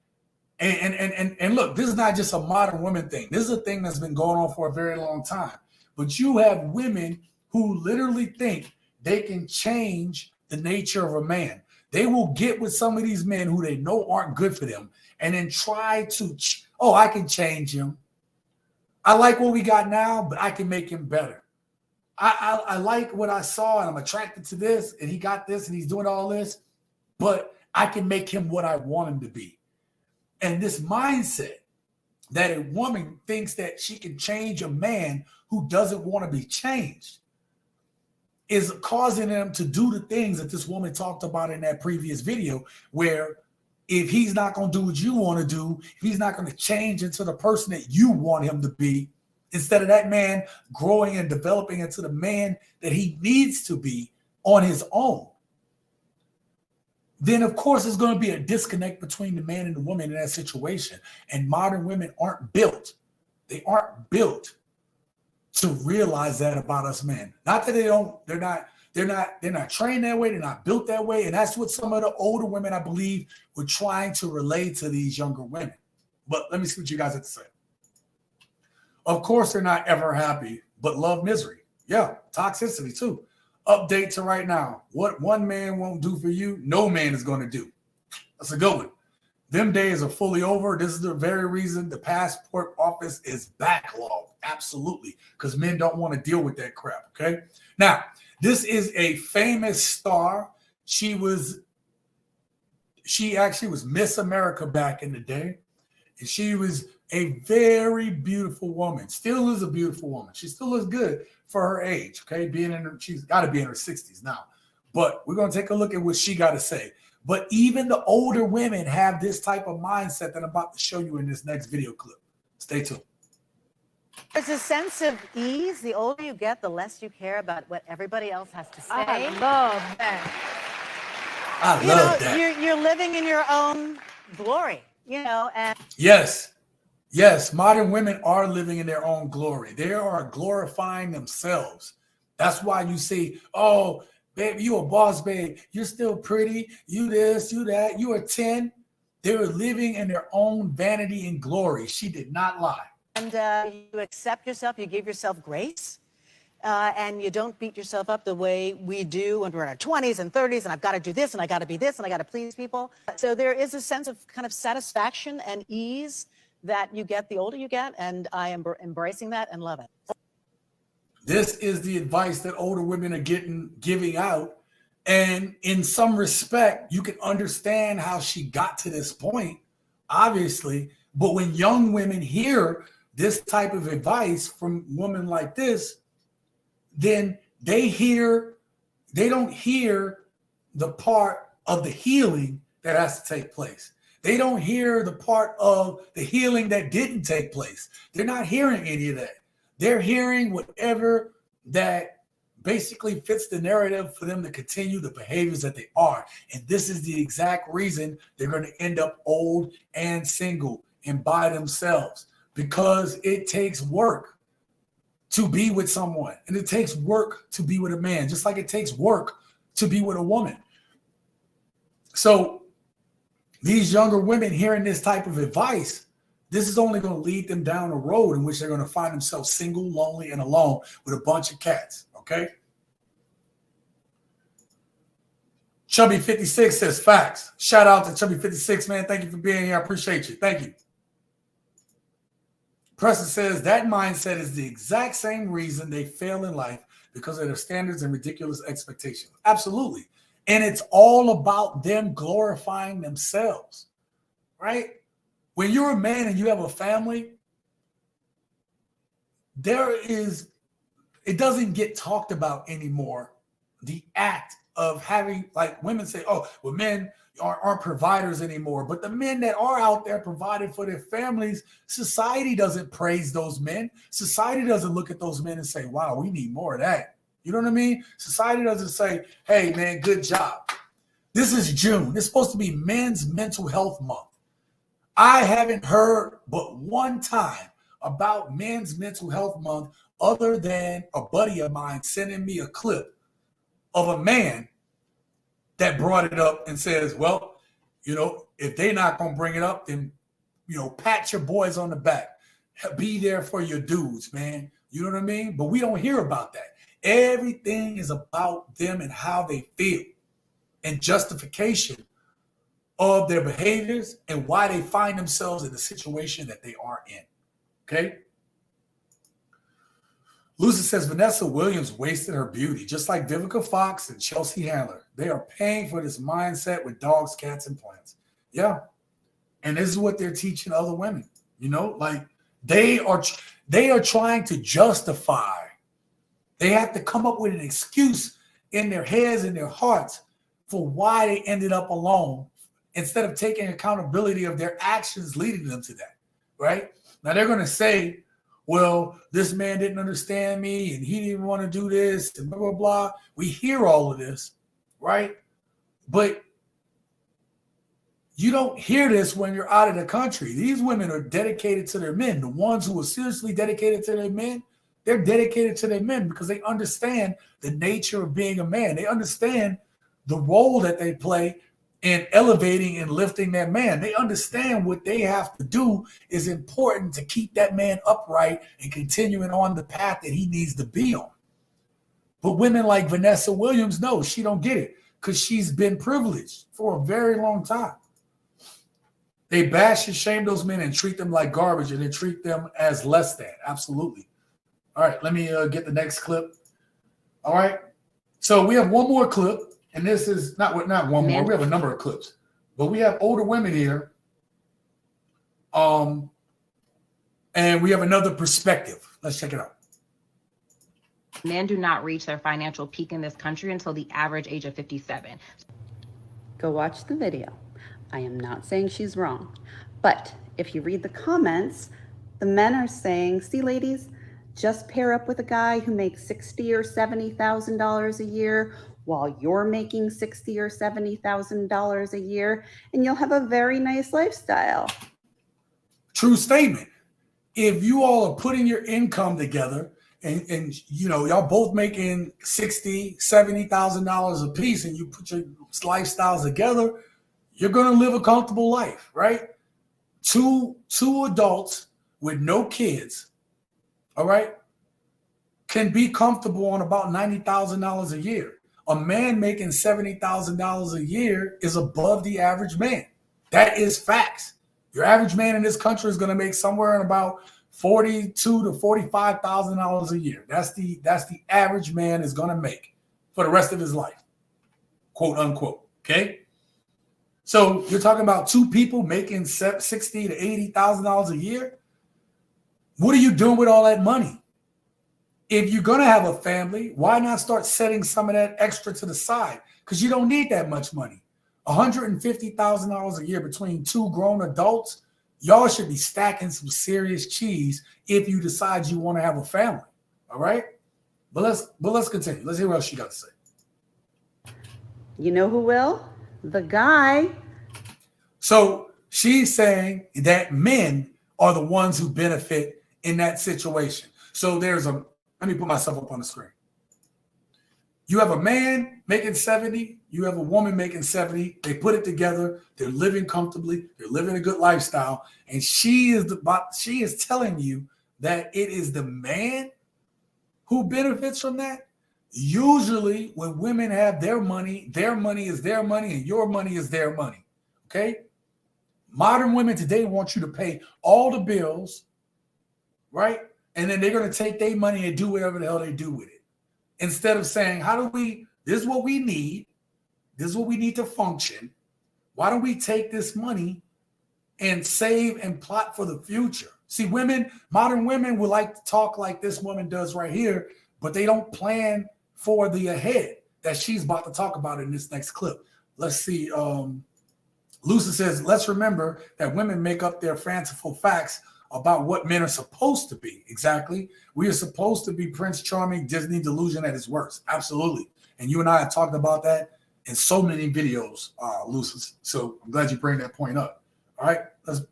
and look, this is not just a modern women thing. This is a thing that's been going on for a very long time. But you have women who literally think they can change the nature of a man. They will get with some of these men who they know aren't good for them and then try to, oh, I can change him. I like what we got now, but I can make him better. I like what I saw and I'm attracted to this and he got this and he's doing all this, but I can make him what I want him to be. And this mindset that a woman thinks that she can change a man who doesn't want to be changed is causing them to do the things that this woman talked about in that previous video, where if he's not going to do what you want to do, if he's not going to change into the person that you want him to be, instead of that man growing and developing into the man that he needs to be on his own, then of course there's going to be a disconnect between the man and the woman in that situation. And modern women aren't built. They aren't built to realize that about us men. Not that they're not trained that way, they're not built that way. And that's what some of the older women, I believe, were trying to relay to these younger women. But let me see what you guys have to say. Of course, they're not ever happy, but love misery. Yeah, toxicity too. Update to right now. What one man won't do for you, no man is going to do. That's a good one. Them days are fully over. This is the very reason the passport office is backlogged. Absolutely. Because men don't want to deal with that crap. Okay. Now, this is a famous star. She actually was Miss America back in the day. And she was a very beautiful woman. Still is a beautiful woman. She still looks good for her age. Okay. She's got to be in her 60s now. But we're going to take a look at what she got to say. But even the older women have this type of mindset that I'm about to show you in this next video clip. Stay tuned. There's a sense of ease. The older you get, the less you care about what everybody else has to say. I love that. I love that. You're living in your own glory, and Yes. Modern women are living in their own glory. They are glorifying themselves. That's why you see, oh, baby, you a boss, babe. You're still pretty. You this, you that. You are 10. They were living in their own vanity and glory. She did not lie. And you accept yourself, you give yourself grace, and you don't beat yourself up the way we do when we're in our 20s and 30s, and I've got to do this, and I got to be this, and I got to please people. So there is a sense of kind of satisfaction and ease that you get the older you get, and I am embracing that and love it. This is the advice that older women are giving out. And in some respect, you can understand how she got to this point, obviously. But when young women hear this type of advice from women like this, then they don't hear the part of the healing that has to take place. They don't hear the part of the healing that didn't take place. They're not hearing any of that. They're hearing whatever that basically fits the narrative for them to continue the behaviors that they are. And this is the exact reason they're going to end up old and single and by themselves, because it takes work to be with someone. And it takes work to be with a man, just like it takes work to be with a woman. So these younger women hearing this type of advice, this is only going to lead them down a road in which they're going to find themselves single, lonely, and alone with a bunch of cats. Okay. Chubby56 says facts. Shout out to Chubby56, man. Thank you for being here. I appreciate you. Thank you. Preston says that mindset is the exact same reason they fail in life, because of their standards and ridiculous expectations. Absolutely. And it's all about them glorifying themselves, right? When you're a man and you have a family, it doesn't get talked about anymore, the act of having, like women say, oh, well, men aren't providers anymore. But the men that are out there providing for their families, society doesn't praise those men. Society doesn't look at those men and say, wow, we need more of that. You know what I mean? Society doesn't say, hey, man, good job. This is June. It's supposed to be Men's Mental Health Month. I haven't heard but one time about Men's Mental Health Month other than a buddy of mine sending me a clip of a man that brought it up and says, well, you know, if they're not going to bring it up, then, you know, pat your boys on the back. Be there for your dudes, man. You know what I mean? But we don't hear about that. Everything is about them and how they feel and justification of their behaviors and why they find themselves in the situation that they are in. Okay? Lucy says Vanessa Williams wasted her beauty, just like Vivica Fox and Chelsea Handler. They are paying for this mindset with dogs, cats, and plants. Yeah. And this is what they're teaching other women. You know, like they are trying to justify. They have to come up with an excuse in their heads and their hearts for why they ended up alone, instead of taking accountability of their actions leading them to that, right? Now they're going to say, well, this man didn't understand me and he didn't want to do this and blah, blah, blah. We hear all of this, right? But you don't hear this when you're out of the country. These women are dedicated to their men. The ones who are seriously dedicated to their men, they're dedicated to their men because they understand the nature of being a man. They understand the role that they play in elevating and lifting that man. They understand what they have to do is important to keep that man upright and continuing on the path that he needs to be on. But women like Vanessa Williams, no, she don't get it because she's been privileged for a very long time. They bash and shame those men and treat them like garbage, and they treat them as less than. Absolutely. All right, let me get the next clip. All right. So we have one more clip. And this is not one more. We have a number of clips, but we have older women here. And we have another perspective. Let's check it out. Men do not reach their financial peak in this country until the average age of 57. Go watch the video. I am not saying she's wrong, but if you read the comments, the men are saying, see, ladies, just pair up with a guy who makes $60,000 or $70,000 a year while you're making $60,000 or $70,000 a year, and you'll have a very nice lifestyle. True statement. If you all are putting your income together and you know, y'all both making $60,000, $70,000 a piece, and you put your lifestyles together, you're going to live a comfortable life, right? Two adults with no kids, all right, can be comfortable on about $90,000 a year. A man making $70,000 a year is above the average man. That is facts. Your average man in this country is going to make somewhere in about $42,000 to $45,000 a year. That's the average man is going to make for the rest of his life, quote unquote. Okay. So you're talking about two people making $60,000 to $80,000 a year. What are you doing with all that money? If you're going to have a family, why not start setting some of that extra to the side? Because you don't need that much money. $150,000 a year between two grown adults, y'all should be stacking some serious cheese if you decide you want to have a family. All right? But let's continue. Let's hear what else she got to say. You know who will? The guy. So she's saying that men are the ones who benefit in that situation. So let me put myself up on the screen. You have a man making 70, you have a woman making 70. They put it together. They're living comfortably. They're living a good lifestyle. And she is telling you that it is the man who benefits from that. Usually when women have their money is their money and your money is their money. Okay? Modern women today want you to pay all the bills, right? And then they're going to take their money and do whatever the hell they do with it. Instead of saying, this is what we need. This is what we need to function. Why don't we take this money and save and plot for the future? See, modern women would like to talk like this woman does right here, but they don't plan for the ahead that she's about to talk about in this next clip. Let's see. Lucy says, let's remember that women make up their fanciful facts about what men are supposed to be. Exactly. We are supposed to be Prince Charming, Disney delusion at its worst. Absolutely. And you and I have talked about that in so many videos, Lucy. So I'm glad you bring that point up. All right,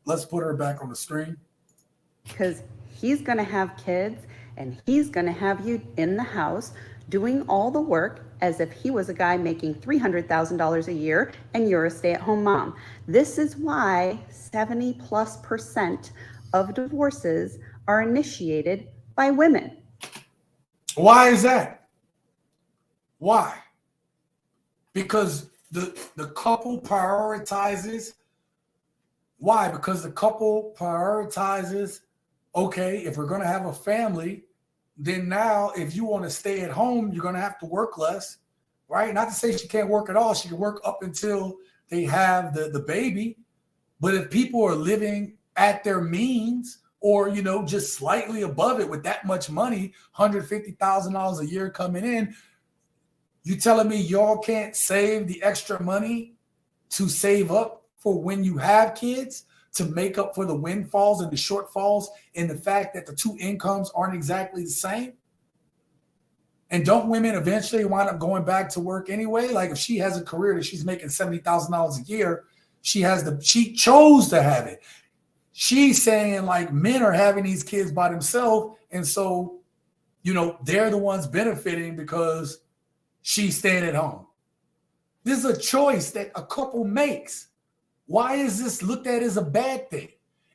let's put her back on the screen. Because he's going to have kids and he's going to have you in the house doing all the work as if he was a guy making $300,000 a year and you're a stay-at-home mom. This is why 70+% of divorces are initiated by women. Why is that? Why? Because the couple prioritizes. Why? Because the couple prioritizes, okay, if we're going to have a family, then now if you want to stay at home, you're going to have to work less, right? Not to say she can't work at all. She can work up until they have the baby. But if people are living at their means or, just slightly above it with that much money, $150,000 a year coming in, you telling me y'all can't save the extra money to save up for when you have kids, to make up for the windfalls and the shortfalls in the fact that the two incomes aren't exactly the same? And don't women eventually wind up going back to work anyway? Like if she has a career that she's making $70,000 a year, she chose to have it. She's saying like men are having these kids by themselves. And so, they're the ones benefiting because she's staying at home. This is a choice that a couple makes. Why is this looked at as a bad thing?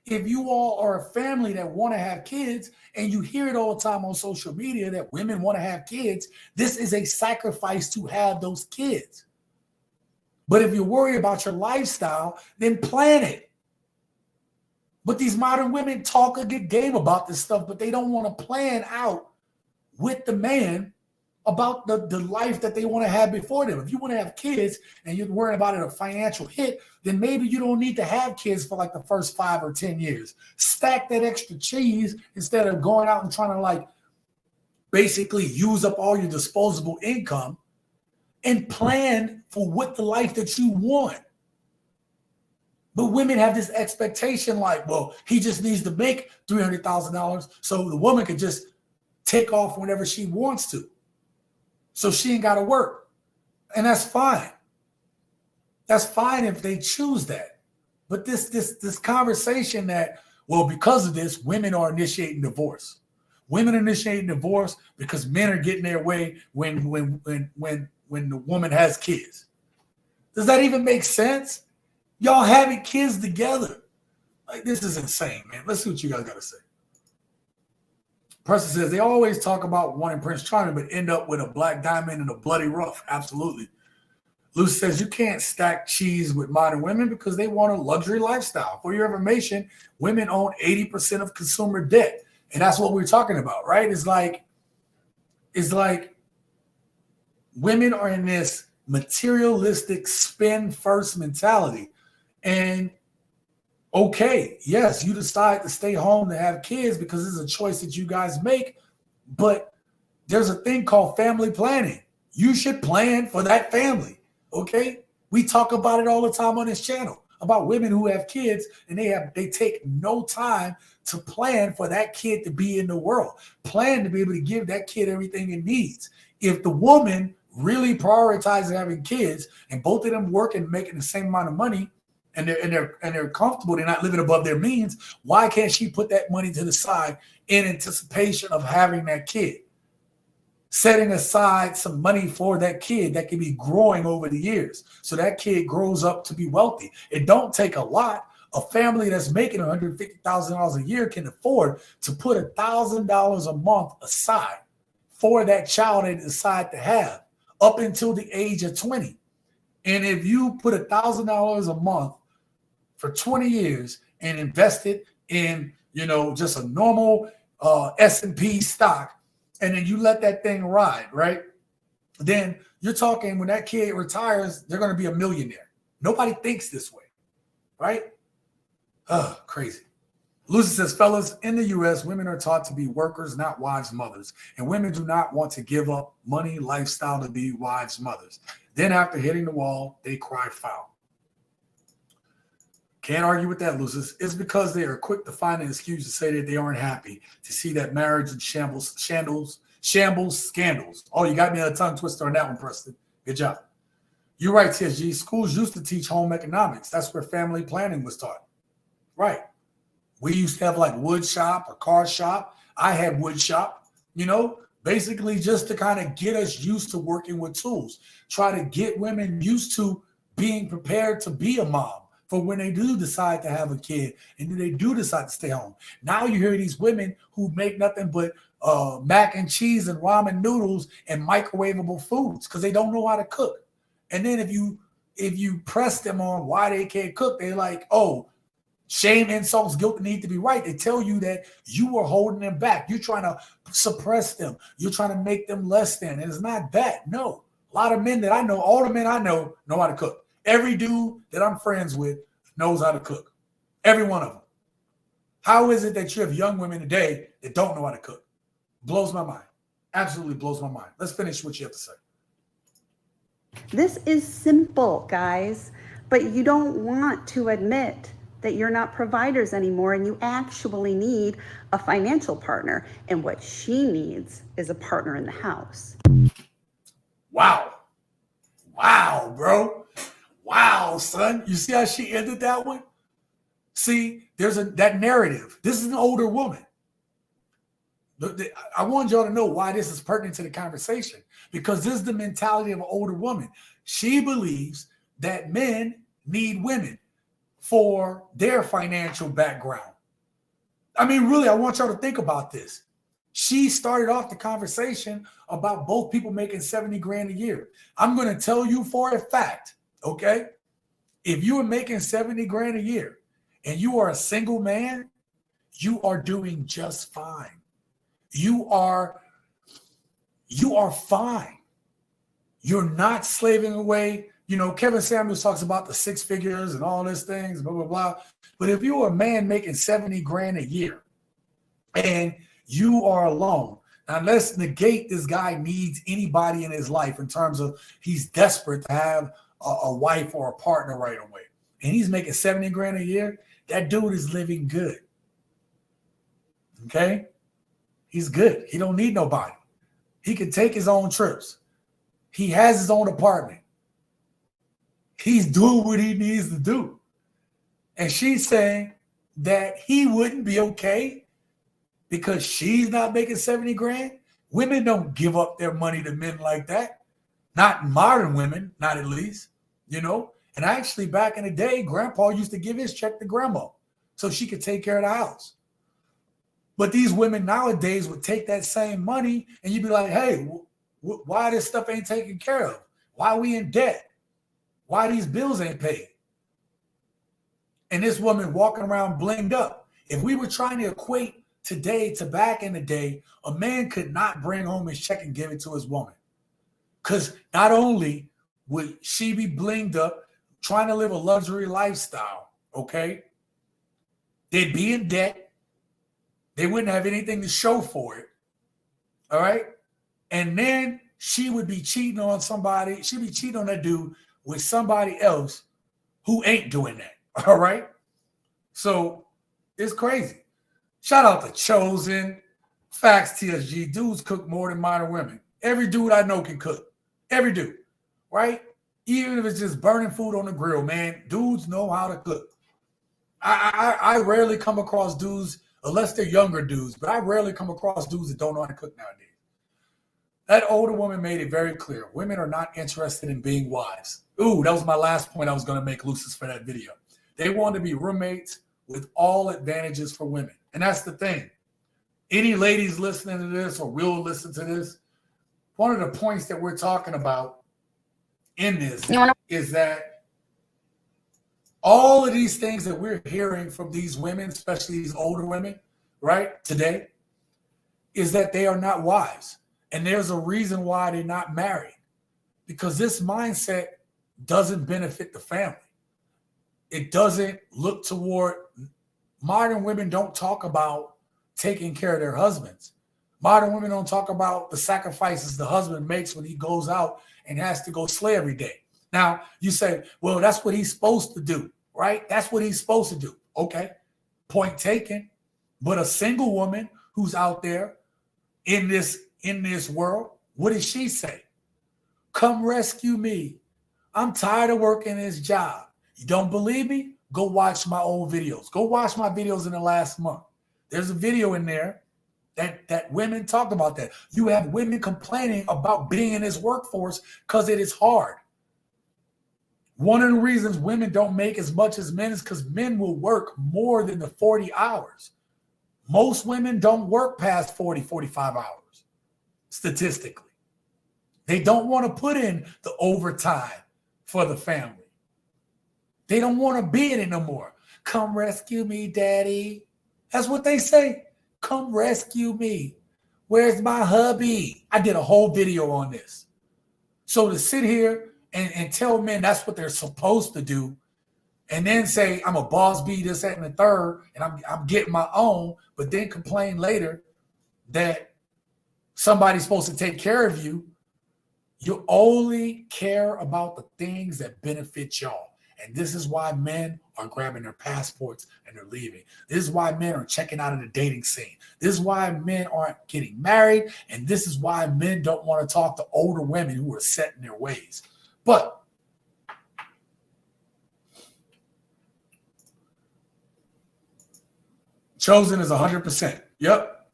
If you all are a family that want to have kids and you hear it all the time on social media that women want to have kids, this is a sacrifice to have those kids. But if you're worried about your lifestyle, then plan it. But these modern women talk a good game about this stuff, but they don't want to plan out with the man about the life that they want to have before them. If you want to have kids and you're worried about it a financial hit, then maybe you don't need to have kids for like the first 5 or 10 years. Stack that extra cheese instead of going out and trying to like basically use up all your disposable income and plan for what the life that you want. But women have this expectation like, well, he just needs to make $300,000 so the woman can just take off whenever she wants to. So she ain't got to work. And that's fine. That's fine if they choose that. But this conversation that, well, because of this, women are initiating divorce. Women are initiating divorce because men are getting their way when the woman has kids. Does that even make sense? Y'all having kids together. Like, this is insane, man. Let's see what you guys got to say. Preston says they always talk about wanting Prince Charming, but end up with a black diamond and a bloody rough. Absolutely. Lucy says you can't stack cheese with modern women because they want a luxury lifestyle. For your information, women own 80% of consumer debt. And that's what we're talking about, right? It's like women are in this materialistic spend first mentality. And okay, yes, you decide to stay home to have kids because it's a choice that you guys make, but there's a thing called family planning. You should plan for that family, okay? We talk about it all the time on this channel. about women who have kids and they take no time to plan for that kid to be in the world, plan to be able to give that kid everything it needs. If the woman really prioritizes having kids and both of them working and making the same amount of money and they're comfortable, they're not living above their means, why can't she put that money to the side in anticipation of having that kid? Setting aside some money for that kid that can be growing over the years. So that kid grows up to be wealthy. It don't take a lot. A family that's making $150,000 a year can afford to put $1,000 a month aside for that child they decide to have up until the age of 20. And if you put $1,000 a month for 20 years and invest it in, just a normal S&P stock, and then you let that thing ride, right? Then you're talking when that kid retires, they're going to be a millionaire. Nobody thinks this way, right? Oh, crazy. Lucy says, fellas, in the U.S., women are taught to be workers, not wives, mothers. And women do not want to give up money, lifestyle to be wives, mothers. Then after hitting the wall, they cry foul. Can't argue with that, Lucis. It's because they are quick to find an excuse to say that they aren't happy, to see that marriage in shambles, scandals. Oh, you got me a tongue twister on that one, Preston. Good job. You're right, TSG. Schools used to teach home economics. That's where family planning was taught. Right. We used to have like wood shop or car shop. I had wood shop, basically just to kind of get us used to working with tools. Try to get women used to being prepared to be a mom for when they do decide to have a kid and then they do decide to stay home. Now you hear these women who make nothing but mac and cheese and ramen noodles and microwavable foods because they don't know how to cook. And then if you press them on why they can't cook, they're like, oh, shame, insults, guilt, need to be right. They tell you that you are holding them back. You're trying to suppress them. You're trying to make them less than. And it's not that. No. A lot of men that I know, all the men I know how to cook. Every dude that I'm friends with knows how to cook. Every one of them. How is it that you have young women today that don't know how to cook? Blows my mind. Absolutely blows my mind. Let's finish what you have to say. This is simple, guys, but you don't want to admit that you're not providers anymore and you actually need a financial partner. And what she needs is a partner in the house. Wow. Wow, bro. Wow, son. You see how she ended that one? See, there's that narrative. This is an older woman. I want y'all to know why this is pertinent to the conversation, because this is the mentality of an older woman. She believes that men need women for their financial background. I mean, really, I want y'all to think about this. She started off the conversation about both people making 70 grand a year. I'm going to tell you for a fact, okay? If you are making 70 grand a year and you are a single man, you are doing just fine. You are fine. You're not slaving away. Kevin Samuels talks about the six figures and all these things, blah, blah, blah. But if you're a man making 70 grand a year and you are alone, now let's negate this guy needs anybody in his life in terms of he's desperate to have a wife or a partner right away. And he's making 70 grand a year. That dude is living good. Okay? He's good. He don't need nobody. He can take his own trips. He has his own apartment. He's doing what he needs to do. And she's saying that he wouldn't be okay because she's not making 70 grand. Women don't give up their money to men like that. Not modern women, not at least, And actually, back in the day, grandpa used to give his check to grandma so she could take care of the house. But these women nowadays would take that same money and you'd be like, hey, why this stuff ain't taken care of? Why are we in debt? Why these bills ain't paid? And this woman walking around blinged up. If we were trying to equate today to back in the day, a man could not bring home his check and give it to his woman. Because not only would she be blinged up, trying to live a luxury lifestyle, okay? They'd be in debt. They wouldn't have anything to show for it, all right? And then she would be cheating on somebody. She'd be cheating on that dude with somebody else who ain't doing that, All right. So it's crazy. Shout out to Chosen. Facts TSG. Dudes cook more than modern women. Every dude I know can cook. Every dude. Right? Even if it's just burning food on the grill, man, dudes know how to cook. I rarely come across dudes, unless they're younger dudes, but I rarely come across dudes that don't know how to cook nowadays. That older woman made it very clear. Women are not interested in being wives. Ooh, that was my last point I was going to make, Lucis, for that video. They want to be roommates with all advantages for women. And that's the thing. Any ladies listening to this or will listen to this, one of the points that we're talking about in this is that all of these things that we're hearing from these women, especially these older women, right, today, is that they are not wives. And there's a reason why they're not married. Because this mindset doesn't benefit the family. It doesn't look toward, modern women don't talk about taking care of their husbands. Modern women don't talk about the sacrifices the husband makes when he goes out and has to go slay every day. Now, you say, well, that's what he's supposed to do, right? That's what he's supposed to do. Okay, point taken. But a single woman who's out there in this world, what does she say? Come rescue me. I'm tired of working this job. You don't believe me? Go watch my old videos. Go watch my videos in the last month. There's a video in there that women talk about that. You have women complaining about being in this workforce because it is hard. One of the reasons women don't make as much as men is because men will work more than the 40 hours. Most women don't work past 40, 45 hours, statistically. They don't want to put in the overtime for the family. They don't want to be in it no more. Come rescue me, daddy. That's what they say. Come rescue me. Where's my hubby? I did a whole video on this. So to sit here and tell men that's what they're supposed to do, and then say, I'm a boss bee, this, that, and the third, and I'm getting my own, but then complain later that somebody's supposed to take care of you, you only care about the things that benefit y'all. And this is why men are grabbing their passports and they're leaving. This is why men are checking out of the dating scene. This is why men aren't getting married. And this is why men don't want to talk to older women who are set in their ways. But Chosen is 100%. Yep.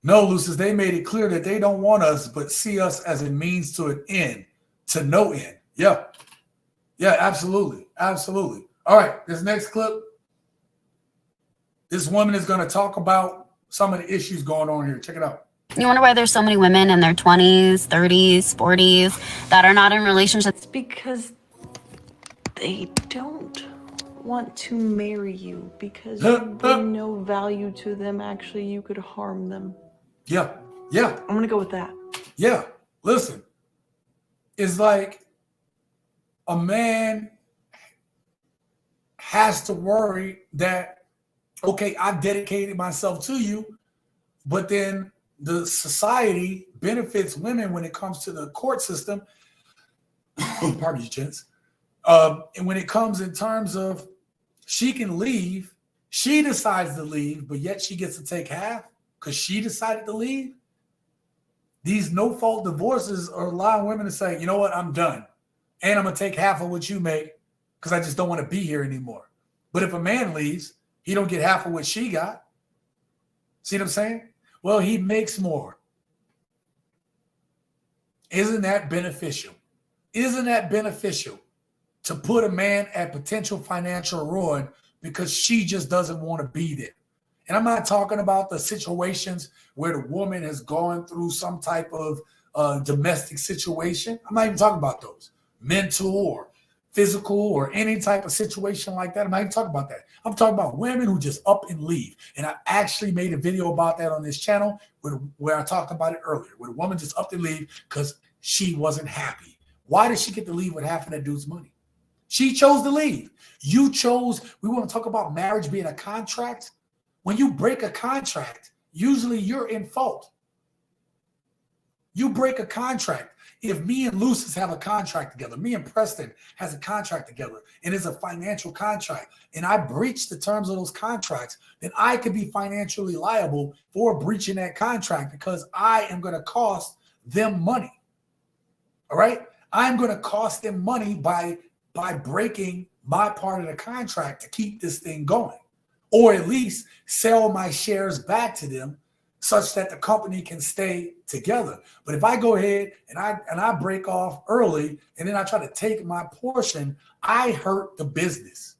No, Lucis, they made it clear that they don't want us, but see us as a means to an end, to no end. Yeah, absolutely. All right, this next clip, this woman is going to talk about some of the issues going on here. Check it out. You wonder why there's so many women in their 20s, 30s, 40s that are not in relationships. It's because they don't want to marry you because you bring no value to them. Actually, you could harm them. Yeah. I'm going to go with that. Yeah. Listen, it's like a man has to worry that, okay, I've dedicated myself to you, but then the society benefits women when it comes to the court system. Pardon me, gents. And when it comes in terms of she can leave, she decides to leave, but yet she gets to take half because she decided to leave. These no-fault divorces are allowing women to say, you know what, I'm done. And I'm going to take half of what you make because I just don't want to be here anymore. But if a man leaves, he don't get half of what she got. See what I'm saying? Well, he makes more. Isn't that beneficial? Isn't that beneficial to put a man at potential financial ruin because she just doesn't want to be there? And I'm not talking about the situations where the woman has gone through some type of domestic situation. I'm not even talking about those. Mental or physical or any type of situation like that. I'm not even talking about that. I'm talking about women who just up and leave. And I actually made a video about that on this channel where I talked about it earlier, where the woman just up and leave because she wasn't happy. Why did she get to leave with half of that dude's money? She chose to leave. You chose. We want to talk about marriage being a contract. When you break a contract, usually you're in fault. You break a contract. If me and Lucis have a contract together, me and Preston has a contract together, and it's a financial contract, and I breach the terms of those contracts, then I could be financially liable for breaching that contract because I am going to cost them money. All right? I'm going to cost them money by breaking my part of the contract to keep this thing going, or at least sell my shares back to them such that the company can stay together. But if I go ahead and I break off early and then I try to take my portion, I hurt the business.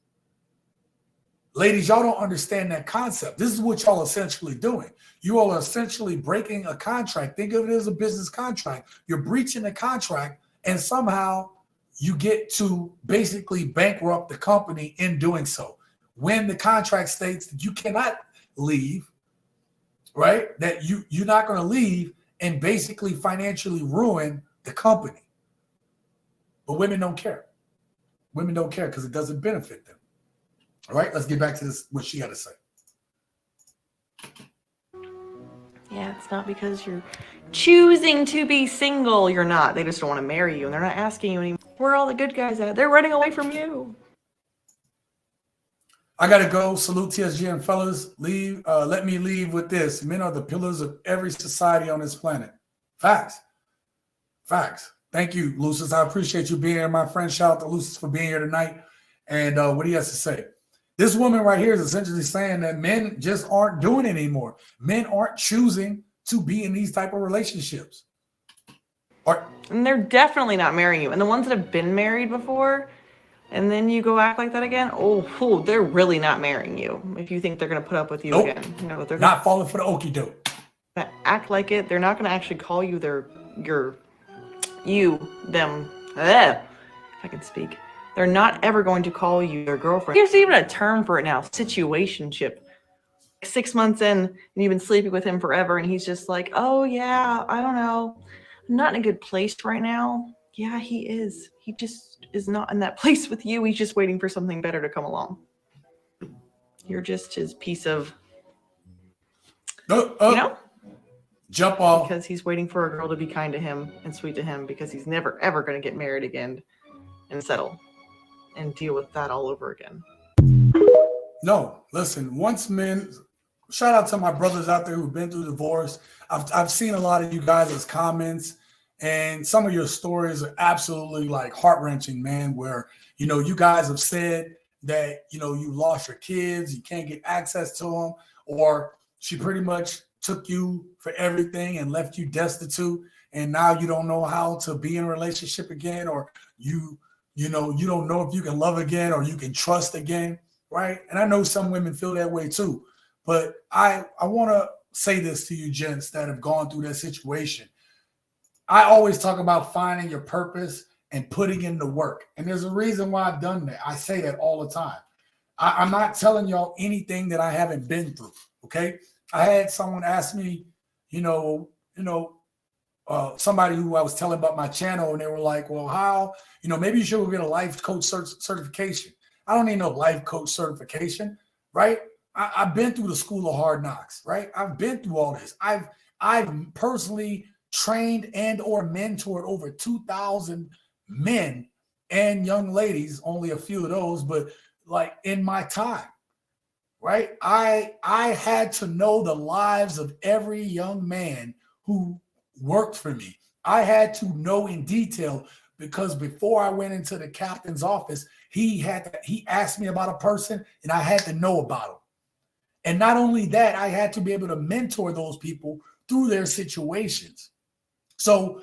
Ladies, y'all don't understand that concept. This is what y'all essentially doing. You all are essentially breaking a contract. Think of it as a business contract. You're breaching the contract, and somehow you get to basically bankrupt the company in doing so. When the contract states that you cannot leave, right? That you're not going to leave and basically financially ruin the company. But women don't care. Women don't care because it doesn't benefit them. All right, let's get back to this, what she had to say. Yeah, it's not because you're choosing to be single. You're not. They just don't want to marry you, and they're not asking you anymore. Where are all the good guys at? They're running away from you. I gotta go. Salute TSG and fellas. Leave. Let me leave with this. Men are the pillars of every society on this planet. Facts. Facts. Thank you, Lucis. I appreciate you being here, my friend. Shout out to Lucis for being here tonight. And what he has to say. This woman right here is essentially saying that men just aren't doing it anymore. Men aren't choosing to be in these type of relationships. And they're definitely not marrying you. And the ones that have been married before, and then you go act like that again, oh, they're really not marrying you. If you think they're going to put up with you again. You know, they're not falling for the okie doke. Act like it. They're not going to actually call you them. If I can speak. They're not ever going to call you their girlfriend. There's even a term for it now, situationship. 6 months in, and you've been sleeping with him forever, and he's just like, oh yeah, I don't know. I'm not in a good place right now. Yeah, he is. He just is not in that place with you. He's just waiting for something better to come along. You're just his piece of, you know? Jump off. Because he's waiting for a girl to be kind to him and sweet to him because he's never, ever going to get married again and settle and deal with that all over again. No, listen, once men, shout out to my brothers out there who've been through divorce. I've seen a lot of you guys' comments, and some of your stories are absolutely like heart-wrenching, man, where, you know, you guys have said that, you know, you lost your kids, you can't get access to them, or she pretty much took you for everything and left you destitute, and now you don't know how to be in a relationship again, or you don't know if you can love again or you can trust again, right? And I know some women feel that way too. But I want to say this to you gents that have gone through that situation. I always talk about finding your purpose and putting in the work. And there's a reason why I've done that. I say that all the time. I'm not telling y'all anything that I haven't been through, okay? I had someone ask me, somebody who I was telling about my channel, and they were like, well, how, maybe you should go get a life coach certification. I don't need no life coach certification, right? I've been through the school of hard knocks, right? I've been through all this. I've personally trained and or mentored over 2,000 men and young ladies, only a few of those, but like in my time, right? I had to know the lives of every young man who worked for me. I had to know in detail, because before I went into the captain's office, he asked me about a person and I had to know about him. And not only that, I had to be able to mentor those people through their situations. So,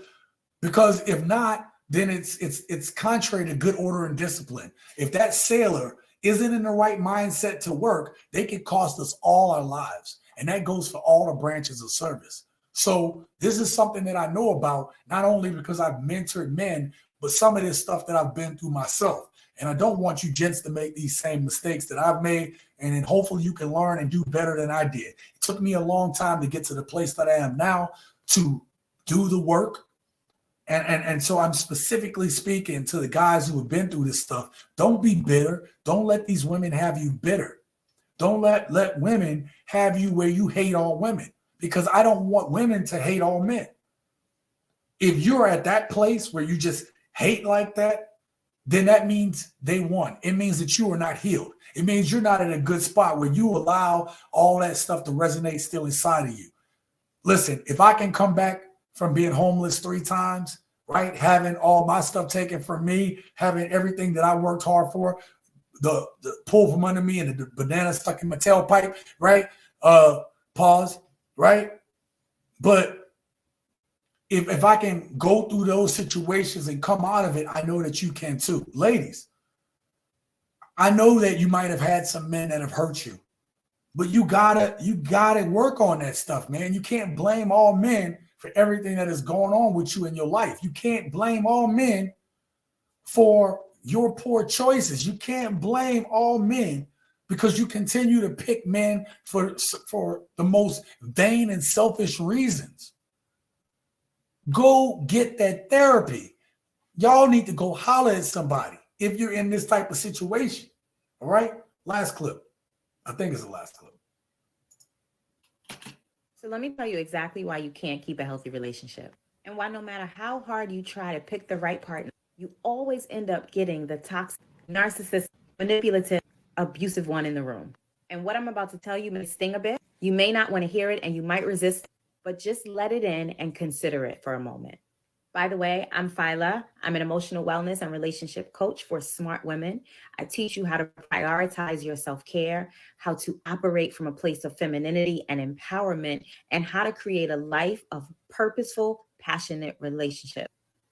because if not, then it's contrary to good order and discipline. If that sailor isn't in the right mindset to work, they can cost us all our lives. And that goes for all the branches of service. So this is something that I know about, not only because I've mentored men, but some of this stuff that I've been through myself. And I don't want you gents to make these same mistakes that I've made. And then hopefully you can learn and do better than I did. It took me a long time to get to the place that I am now to do the work. And so I'm specifically speaking to the guys who have been through this stuff. Don't be bitter. Don't let these women have you bitter. Don't let women have you where you hate all women, because I don't want women to hate all men. If you're at that place where you just hate like that, then that means they won. It means that you are not healed. It means you're not in a good spot where you allow all that stuff to resonate still inside of you. Listen, if I can come back from being homeless 3 times, right, having all my stuff taken from me, having everything that I worked hard for, the pull from under me and the banana stuck in my tailpipe, right? Pause, right? But if I can go through those situations and come out of it, I know that you can too. Ladies, I know that you might have had some men that have hurt you, but you gotta work on that stuff, man. You can't blame all men for everything that is going on with you in your life. You can't blame all men for your poor choices. You can't blame all men because you continue to pick men for the most vain and selfish reasons. Go get that therapy. Y'all need to go holler at somebody if you're in this type of situation. All right? Last clip. I think it's the last clip. So let me tell you exactly why you can't keep a healthy relationship. And why no matter how hard you try to pick the right partner, you always end up getting the toxic, narcissistic, manipulative, abusive one in the room. And what I'm about to tell you may sting a bit. You may not want to hear it and you might resist, but just let it in and consider it for a moment. By the way, I'm Phyla. I'm an emotional wellness and relationship coach for smart women. I teach you how to prioritize your self-care, how to operate from a place of femininity and empowerment, and how to create a life of purposeful, passionate relationship.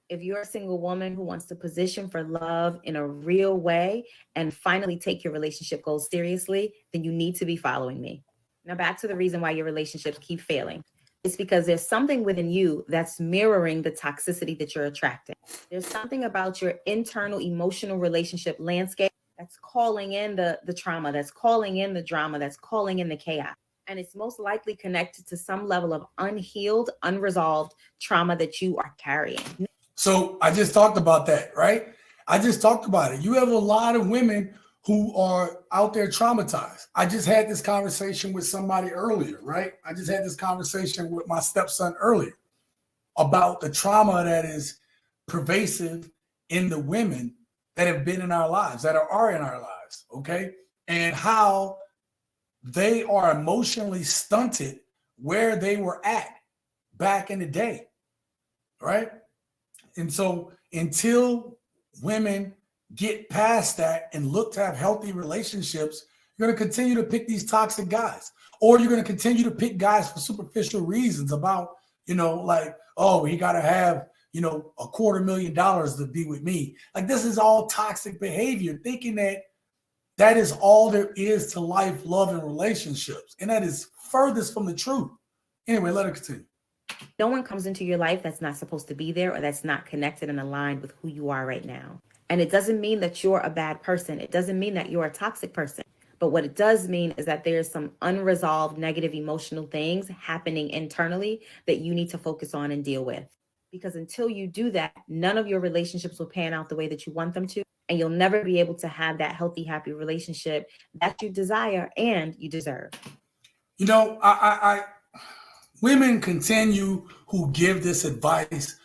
If you're a single woman who wants to position for love in a real way and finally take your relationship goals seriously, then you need to be following me. Now back to the reason why your relationships keep failing. It's because there's something within you that's mirroring the toxicity that you're attracting. There's something about your internal emotional relationship landscape that's calling in the trauma, that's calling in the drama, that's calling in the chaos. And it's most likely connected to some level of unhealed, unresolved trauma that you are carrying. So I just talked about that, right? I just talked about it. You have a lot of women who are out there traumatized. I just had this conversation with somebody earlier, right? I just had this conversation with my stepson earlier about the trauma that is pervasive in the women that have been in our lives, that are in our lives, okay? And how they are emotionally stunted where they were at back in the day, right? And so until women get past that and look to have healthy relationships, you're going to continue to pick these toxic guys, or you're going to continue to pick guys for superficial reasons about, like, oh, he got to have, $250,000 to be with me. Like, this is all toxic behavior, thinking that is all there is to life, love, and relationships. And that is furthest from the truth. Anyway, let it continue. No one comes into your life that's not supposed to be there or that's not connected and aligned with who you are right now. And it doesn't mean that you're a bad person. It doesn't mean that you're a toxic person. But what it does mean is that there's some unresolved negative emotional things happening internally that you need to focus on and deal with. Because until you do that, none of your relationships will pan out the way that you want them to. And you'll never be able to have that healthy, happy relationship that you desire and you deserve. Women continue who give this advice,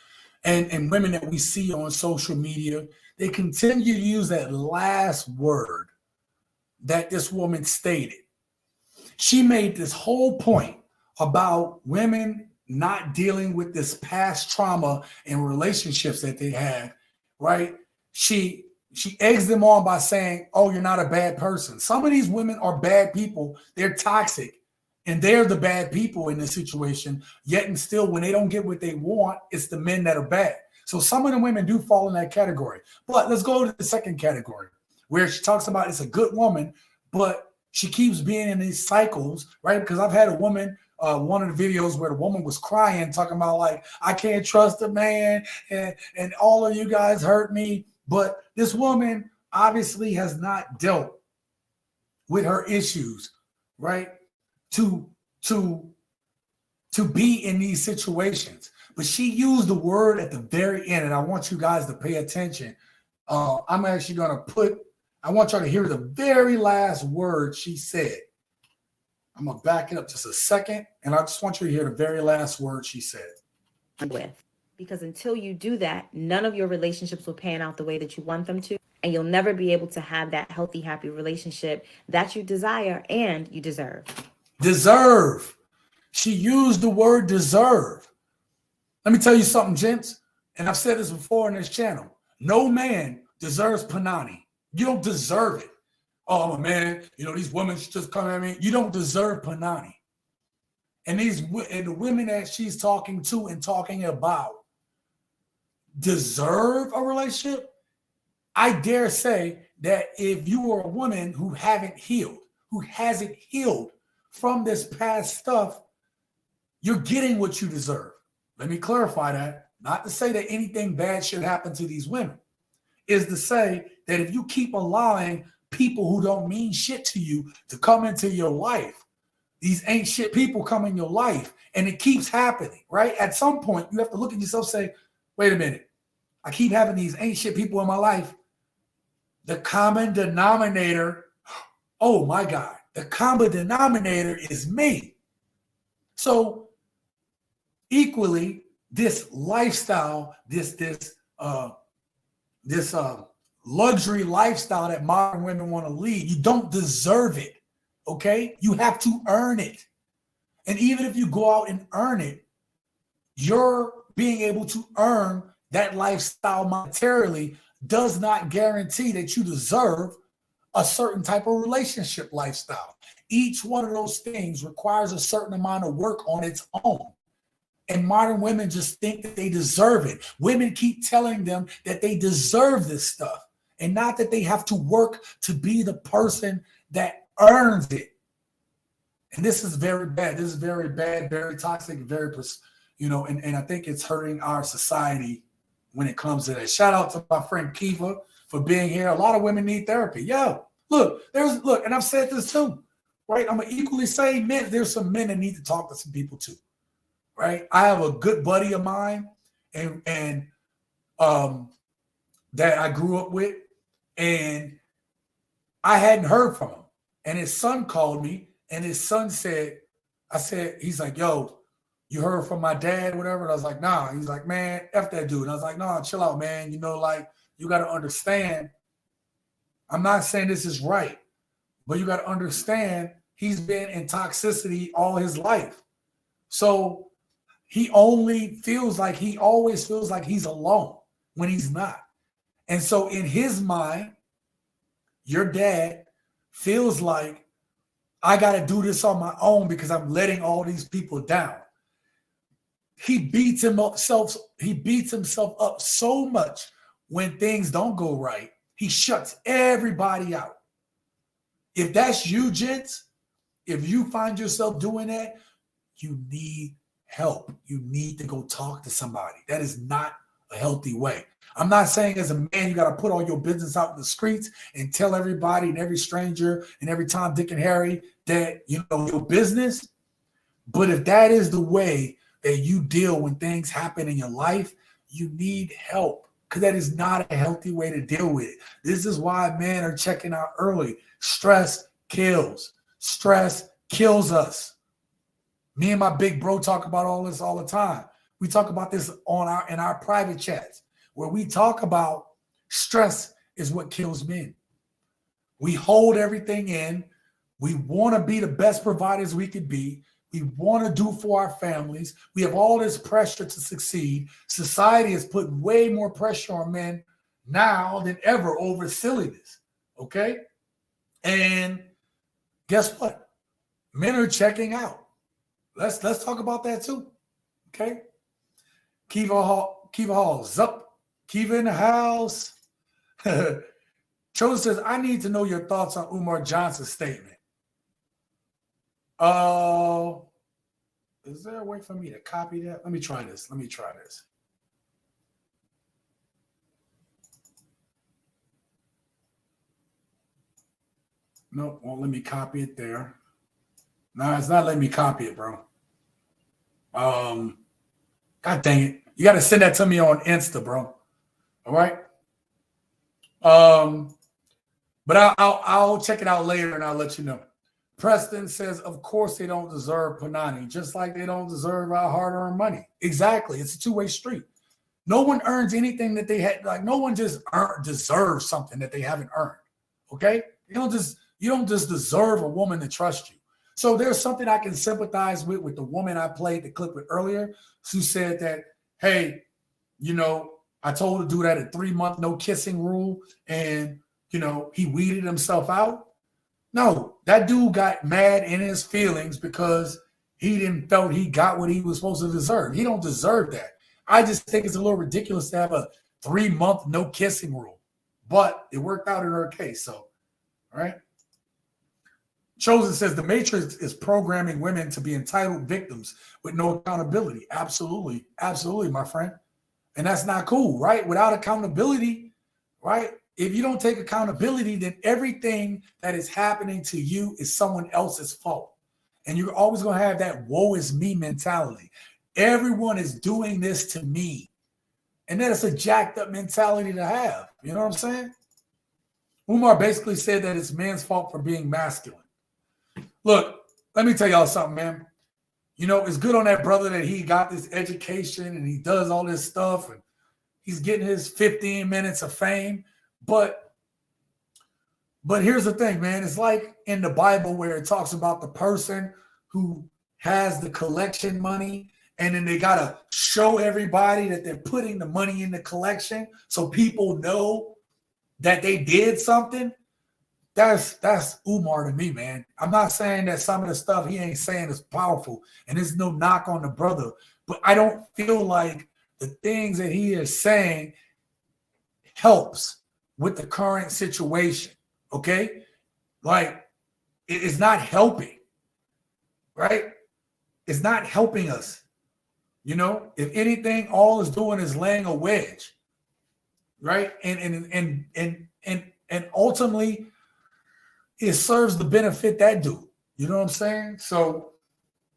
and women that we see on social media, they continue to use that last word that this woman stated. She made this whole point about women not dealing with this past trauma and relationships that they had, right? She eggs them on by saying, oh, you're not a bad person. Some of these women are bad people. They're toxic. And they're the bad people in this situation, yet and still, when they don't get what they want, it's the men that are bad. So some of the women do fall in that category. But let's go to the second category, where she talks about it's a good woman, but she keeps being in these cycles, right? Because I've had a woman, one of the videos where the woman was crying, talking about like, I can't trust a man, and all of you guys hurt me. But this woman obviously has not dealt with her issues, right? To be in these situations. But she used the word at the very end, and I want you guys to pay attention. I'm actually going to I want y'all to hear the very last word she said. I'm going to back it up just a second, and I just want you to hear the very last word she said. With. Because until you do that, none of your relationships will pan out the way that you want them to. And you'll never be able to have that healthy, happy relationship that you desire and you deserve. Deserve. She used the word deserve. Let me tell you something, gents. And I've said this before on this channel. No man deserves panani. You don't deserve it. Oh, I'm a man. You know, these women should just come at me. You don't deserve panani. And the women that she's talking to and talking about deserve a relationship. I dare say that if you are a woman who hasn't healed from this past stuff, you're getting what you deserve. Let me clarify that. Not to say that anything bad should happen to these women. Is to say that if you keep allowing people who don't mean shit to you to come into your life, these ain't shit people come in your life, and it keeps happening, right? At some point, you have to look at yourself and say, wait a minute. I keep having these ain't shit people in my life. The common denominator, oh my God, the common denominator is me. So equally, this lifestyle, this luxury lifestyle that modern women want to lead, you don't deserve it, okay? You have to earn it. And even if you go out and earn it, you're being able to earn that lifestyle monetarily does not guarantee that you deserve a certain type of relationship lifestyle. Each one of those things requires a certain amount of work on its own. And modern women just think that they deserve it. Women keep telling them that they deserve this stuff and not that they have to work to be the person that earns it. And this is very bad. This is very bad, very toxic, very, and I think it's hurting our society when it comes to that. Shout out to my friend Kiva for being here. A lot of women need therapy. Yo, look, and I've said this too, right? I'm gonna equally say men, there's some men that need to talk to some people too, right? I have a good buddy of mine and that I grew up with, and I hadn't heard from him. And his son called me, and his son said, he's like, yo, you heard from my dad, whatever? And I was like, nah. He's like, man, F that dude. And I was like, nah, chill out, man. You know, like, you got to understand, I'm not saying this is right, but you got to understand he's been in toxicity all his life. So he always feels like he's alone when he's not. And so in his mind, your dad feels like I got to do this on my own because I'm letting all these people down. He beats himself up so much when things don't go right. He shuts everybody out. If that's you, gents, if you find yourself doing that, you need help. You need to go talk to somebody. That is not a healthy way. I'm not saying as a man, you got to put all your business out in the streets and tell everybody and every stranger and every Tom, Dick, and Harry that, you know, your business. But if that is the way that you deal when things happen in your life, you need help, because that is not a healthy way to deal with it. This is why men are checking out early. Stress kills. Stress kills us. Me and my big bro talk about all this all the time. We talk about this in our private chats, where we talk about stress is what kills men. We hold everything in. We want to be the best providers we could be. We want to do for our families. We have all this pressure to succeed. Society has put way more pressure on men now than ever over silliness. Okay? And guess what? Men are checking out. Let's talk about that too. Okay? Kiva Hall, Zup. Kiva in the house. Chosen says, I need to know your thoughts on Umar Johnson's statement. Is there a way for me to copy that? Let me try this. Nope, won't let me copy it there. No, it's not letting me copy it, bro. God dang it. You got to send that to me on Insta, bro. All right? But I'll check it out later and I'll let you know. Preston says, of course they don't deserve Panani, just like they don't deserve our hard-earned money. Exactly. It's a two-way street. No one earns anything that they had. Like no one just deserves something that they haven't earned. Okay, you don't just deserve a woman to trust you. So there's something I can sympathize with the woman I played the clip with earlier, who said that, hey, I told her to do that at 3-month no kissing rule, and he weeded himself out. No, that dude got mad in his feelings because he didn't felt he got what he was supposed to deserve. He don't deserve that. I just think it's a little ridiculous to have a 3-month no kissing rule, but it worked out in her case. So, all right. Chosen says the Matrix is programming women to be entitled victims with no accountability. Absolutely. Absolutely, my friend. And that's not cool, right? Without accountability, right? If you don't take accountability, then everything that is happening to you is someone else's fault. And you're always going to have that woe is me mentality. Everyone is doing this to me. And that is a jacked up mentality to have. You know what I'm saying? Umar basically said that it's men's fault for being masculine. Look, let me tell y'all something, man. It's good on that brother that he got this education and he does all this stuff and he's getting his 15 minutes of fame. But here's the thing, man. It's like in the Bible where it talks about the person who has the collection money and then they got to show everybody that they're putting the money in the collection so people know that they did something. That's Umar to me, man. I'm not saying that some of the stuff he ain't saying is powerful, and there's no knock on the brother, but I don't feel like the things that he is saying helps with the current situation, okay? Like, it's not helping, right? It's not helping us. If anything, all it's doing is laying a wedge, right? And ultimately, it serves the benefit that do. You know what I'm saying? So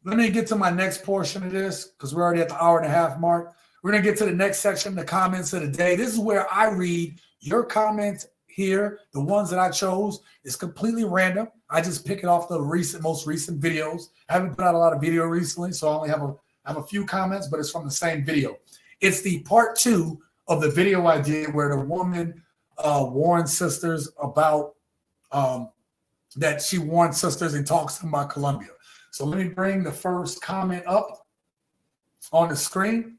let me get to my next portion of this because we're already at the 1.5 hour mark. We're going to get to the next section, the comments of the day. This is where I read your comments here. The ones that I chose is completely random. I just pick it off the most recent videos. I haven't put out a lot of video recently, so I only have a few comments, but it's from the same video. It's the part 2 of the video I did where the woman warned sisters about that she warned sisters and talks to them about Colombia. So let me bring the first comment up on the screen.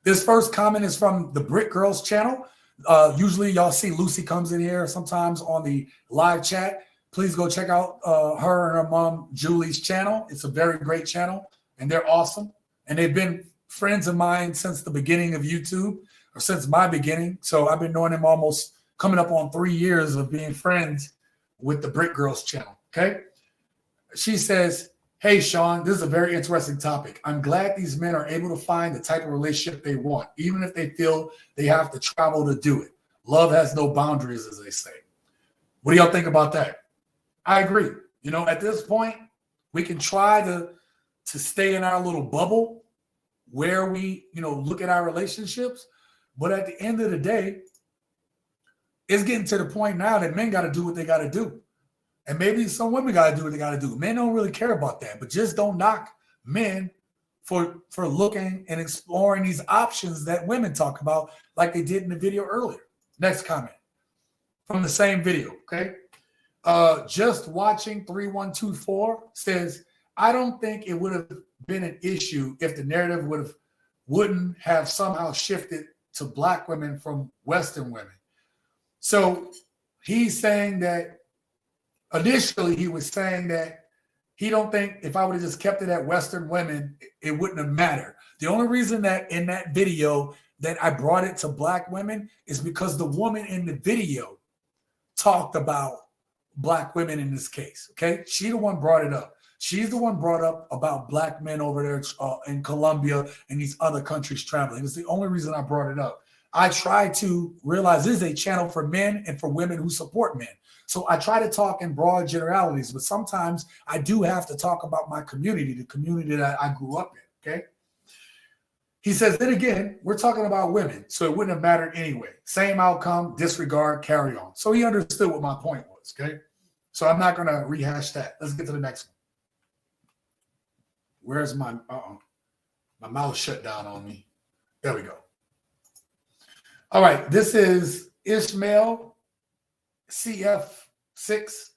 This first comment is from the Brick Girls channel. Usually y'all see Lucy comes in here sometimes on the live chat. Please go check out her and her mom Julie's channel. It's a very great channel and they're awesome. And they've been friends of mine since the beginning of YouTube, or since my beginning. So I've been knowing them almost coming up on 3 years of being friends with the Brick Girls channel, okay? She says, hey, Sean, this is a very interesting topic. I'm glad these men are able to find the type of relationship they want, even if they feel they have to travel to do it. Love has no boundaries, as they say. What do y'all think about that? I agree. At this point, we can try to stay in our little bubble where we, look at our relationships. But at the end of the day, it's getting to the point now that men got to do what they got to do. And maybe some women got to do what they got to do. Men don't really care about that, but just don't knock men for looking and exploring these options that women talk about like they did in the video earlier. Next comment from the same video, okay? Just watching 3124 says, I don't think it would have been an issue if the narrative wouldn't have somehow shifted to Black women from Western women. So he's saying that initially he was saying that he don't think if I would have just kept it at Western women, it wouldn't have mattered. The only reason that in that video that I brought it to Black women is because the woman in the video talked about Black women in this case, okay? She the one brought it up. She's the one brought up about Black men over there in Colombia and these other countries traveling. It's the only reason I brought it up. I try to realize this is a channel for men and for women who support men. So I try to talk in broad generalities, but sometimes I do have to talk about my community, the community that I grew up in, okay? He says, then again, we're talking about women, so it wouldn't have mattered anyway. Same outcome, disregard, carry on. So he understood what my point was, okay? So I'm not going to rehash that. Let's get to the next one. Where's my, my mouth shut down on me. There we go. All right. This is Ishmael CF6.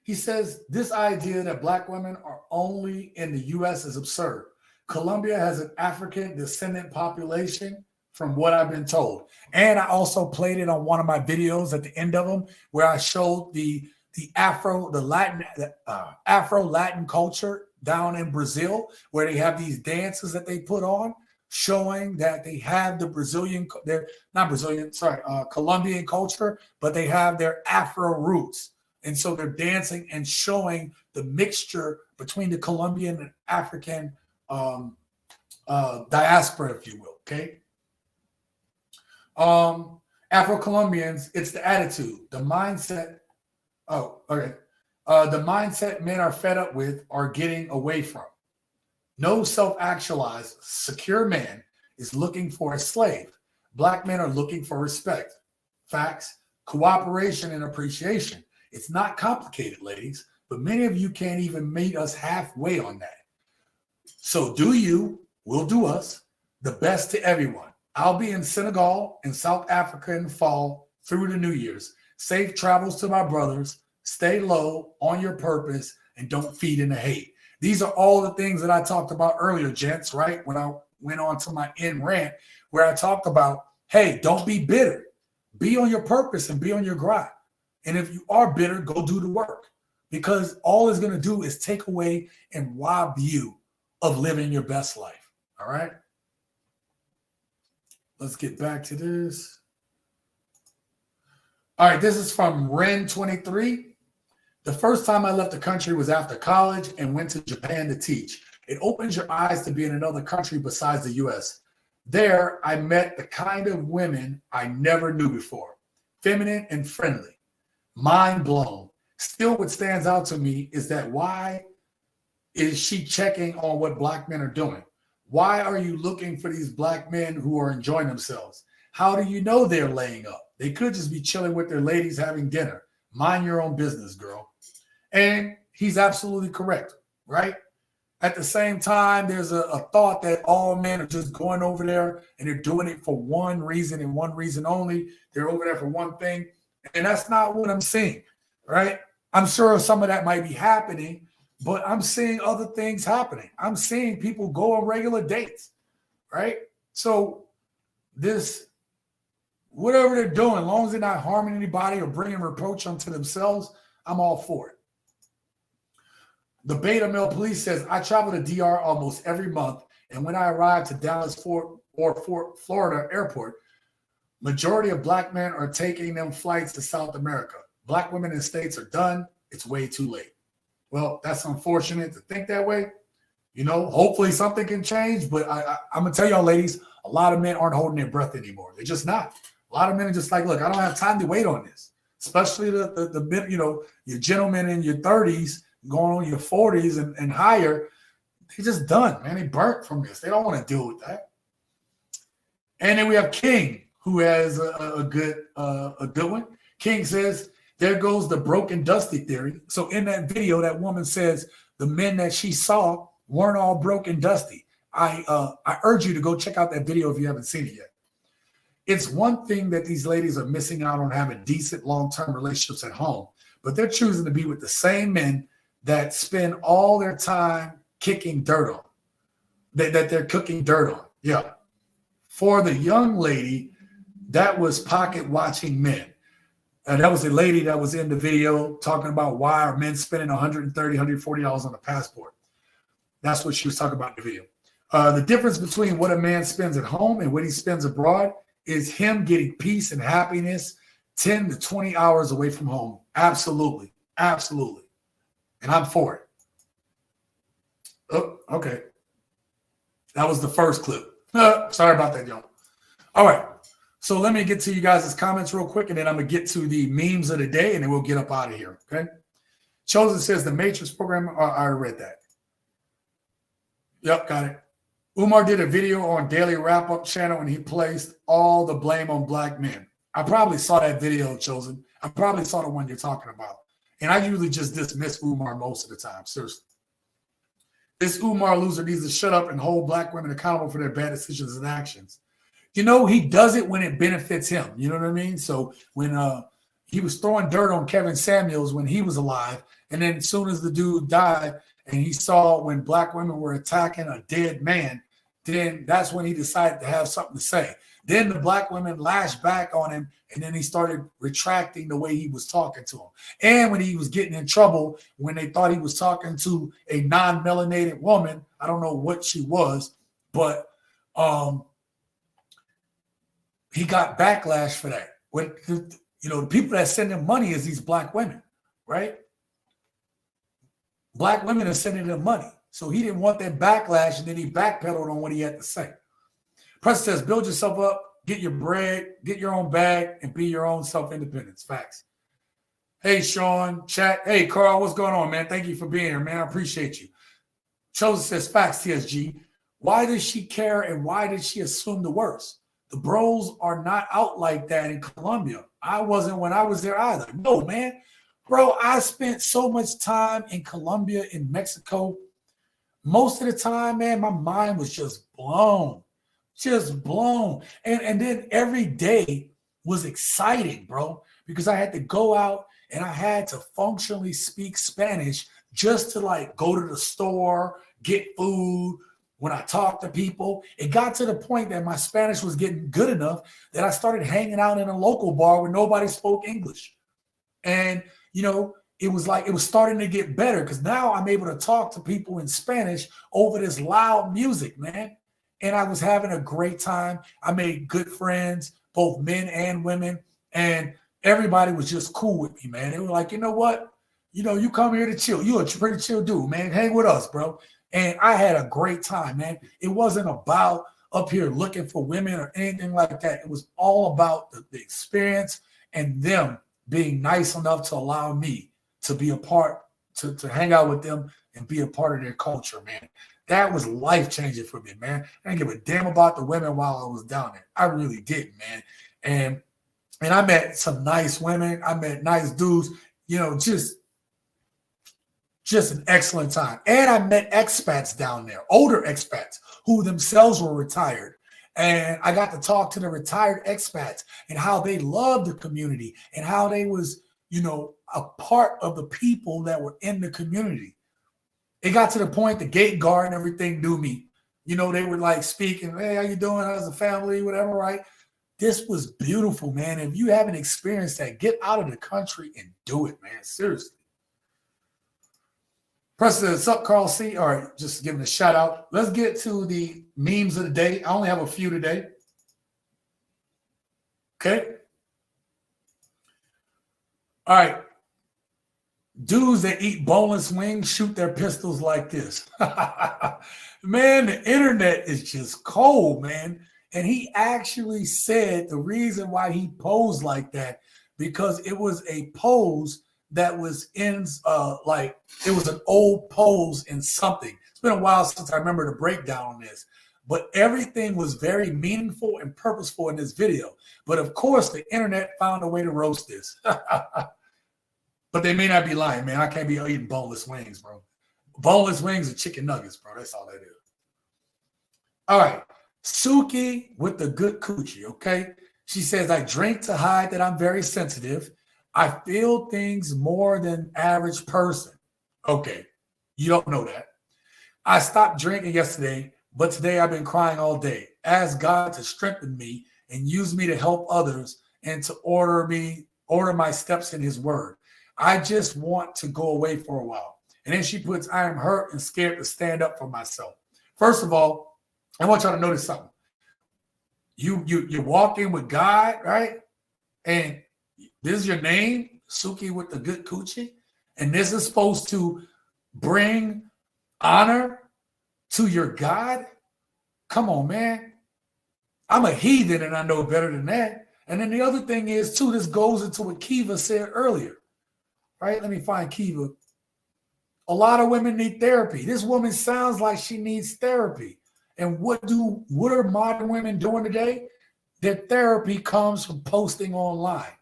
He says, this idea that black women are only in the U.S. is absurd. Colombia has an African descendant population from what I've been told. And I also played it on one of my videos at the end of them where I showed the Afro-Latin culture down in Brazil, where they have these dances that they put on, showing that they have the Colombian culture, but they have their Afro roots. And so they're dancing and showing the mixture between the Colombian and African diaspora, if you will, okay? Afro-Colombians, it's the attitude, the mindset. Oh, okay. The mindset men are fed up with or getting away from. No self-actualized, secure man is looking for a slave. Black men are looking for respect, facts, cooperation, and appreciation. It's not complicated, ladies, but many of you can't even meet us halfway on that. So do you, we'll do us, the best to everyone. I'll be in Senegal and South Africa in the fall through the New Year's. Safe travels to my brothers. Stay low, on your purpose, and don't feed into hate. These are all the things that I talked about earlier, gents, right? When I went on to my end rant where I talked about, hey, don't be bitter. Be on your purpose and be on your grind. And if you are bitter, go do the work, because all it's going to do is take away and rob you of living your best life. All right. Let's get back to this. All right. This is from Ren23. The first time I left the country was after college and went to Japan to teach. It opens your eyes to be in another country besides the U.S. There, I met the kind of women I never knew before. Feminine and friendly. Mind blown. Still, what stands out to me is that why is she checking on what black men are doing? Why are you looking for these black men who are enjoying themselves? How do you know they're laying up? They could just be chilling with their ladies having dinner. Mind your own business, girl. And he's absolutely correct, right? At the same time, there's a thought that all men are just going over there and they're doing it for one reason and one reason only. They're over there for one thing. And that's not what I'm seeing, right? I'm sure some of that might be happening, but I'm seeing other things happening. I'm seeing people go on regular dates, right? So this, whatever they're doing, as long as they're not harming anybody or bringing reproach onto themselves, I'm all for it. The Beta Male Police says, I travel to DR almost every month, and when I arrive to Dallas Fort Florida airport, majority of black men are taking them flights to South America. Black women in states are done. It's way too late. Well, that's unfortunate to think that way. You know, hopefully something can change, but I'm going to tell y'all, ladies, a lot of men aren't holding their breath anymore. They're just not. A lot of men are just like, look, I don't have time to wait on this, especially the men, you know, your gentlemen in your 30s going on your 40s and higher. They're just done, man. They burnt from this. They don't want to deal with that. And then we have King, who has a good one. King says, there goes the broken dusty theory. So in that video, that woman says the men that she saw weren't all broke and dusty. I urge you to go check out that video if you haven't seen it yet. It's one thing that these ladies are missing out on having decent long-term relationships at home, but they're choosing to be with the same men that spend all their time kicking dirt on, that they're cooking dirt on. Yeah. For the young lady, that was pocket watching men. That was a lady that was in the video talking about why are men spending $130, $140 on a passport. That's what she was talking about in the video. The difference between what a man spends at home and what he spends abroad is him getting peace and happiness 10 to 20 hours away from home. Absolutely. Absolutely. And I'm for it. Oh, okay. That was the first clip. Sorry about that, y'all. All right. So let me get to you guys' comments real quick, and then I'm going to get to the memes of the day, and then we'll get up out of here, okay? Chosen says the Matrix program. I read that. Yep, got it. Umar did a video on Daily Wrap-Up channel, and he placed all the blame on black men. I probably saw that video, Chosen. I probably saw the one you're talking about. And I usually just dismiss Umar most of the time, seriously. This Umar loser needs to shut up and hold black women accountable for their bad decisions and actions. you know, he does it when it benefits him. You know what I mean? So when he was throwing dirt on Kevin Samuels when he was alive, and then as soon as the dude died and he saw when black women were attacking a dead man, then that's when he decided to have something to say. Then the black women lashed back on him, and then he started retracting the way he was talking to them. And when he was getting in trouble, when they thought he was talking to a non-melanated woman, I don't know what she was, but he got backlash for that. When, you know, the people that send him money is these black women, right? Black women are sending him money. So he didn't want that backlash, and then he backpedaled on what he had to say. Press says, build yourself up, get your bread, get your own bag, and be your own self-independence. Facts. Hey, Sean, chat. Hey, Carl, what's going on, man? Thank you for being here, man. I appreciate you. Chosen says, facts, TSG. Why does she care, and why did she assume the worst? The bros are not out like that in Colombia. I wasn't when I was there either. No, man. Bro, I spent so much time in Colombia, in Mexico. Most of the time, man, my mind was just blown. Just blown. And then every day was exciting, bro, because I had to go out and I had to functionally speak Spanish just to like go to the store, get food. When I talked to people, it got to the point that my Spanish was getting good enough that I started hanging out in a local bar where nobody spoke English. And, you know, it was like it was starting to get better because now I'm able to talk to people in Spanish over this loud music, man. And I was having a great time. I made good friends, both men and women, and everybody was just cool with me, man. They were like, you know what? You know, you come here to chill. You're a pretty chill dude, man. Hang with us, bro. And I had a great time, man. It wasn't about up here looking for women or anything like that. It was all about the experience and them being nice enough to allow me to be a part, to hang out with them and be a part of their culture, man. That was life-changing for me, man. I didn't give a damn about the women while I was down there. I really didn't, man. And I met some nice women. I met nice dudes, you know, just an excellent time. And I met expats down there, older expats who themselves were retired. And I got to talk to the retired expats and how they loved the community and how they was, you know, a part of the people that were in the community. It got to the point the gate guard and everything knew me. You know, they were like speaking, hey, how you doing? How's the family? Whatever, right? This was beautiful, man. If you haven't experienced that, get out of the country and do it, man. Seriously. Preston, what's up, Carl C? All right, just giving a shout out. Let's get to the memes of the day. I only have a few today. Okay. All right. Dudes that eat boneless wings shoot their pistols like this. Man, the internet is just cold, man. And he actually said the reason why he posed like that, because it was a pose that was in like it was an old pose in something. It's been a while since I remember the breakdown on this, but everything was very meaningful and purposeful in this video. But of course, the internet found a way to roast this. But they may not be lying, man. I can't be eating boneless wings, bro. Boneless wings are chicken nuggets, bro. That's all that is. All right. Suki with the good coochie, okay? She says, I drink to hide that I'm very sensitive. I feel things more than average person. Okay. You don't know that. I stopped drinking yesterday, but today I've been crying all day. Ask God to strengthen me and use me to help others and to order my steps in his word. I just want to go away for a while. And then she puts, I am hurt and scared to stand up for myself. First of all, I want y'all to notice something. You walk in with God, right? And this is your name, Suki with the good coochie. And this is supposed to bring honor to your God? Come on, man. I'm a heathen and I know better than that. And then the other thing is, too, this goes into what Kiva said earlier. Right? Let me find Kiva. A lot of women need therapy. This woman sounds like she needs therapy. And what are modern women doing today? Their therapy comes from posting online.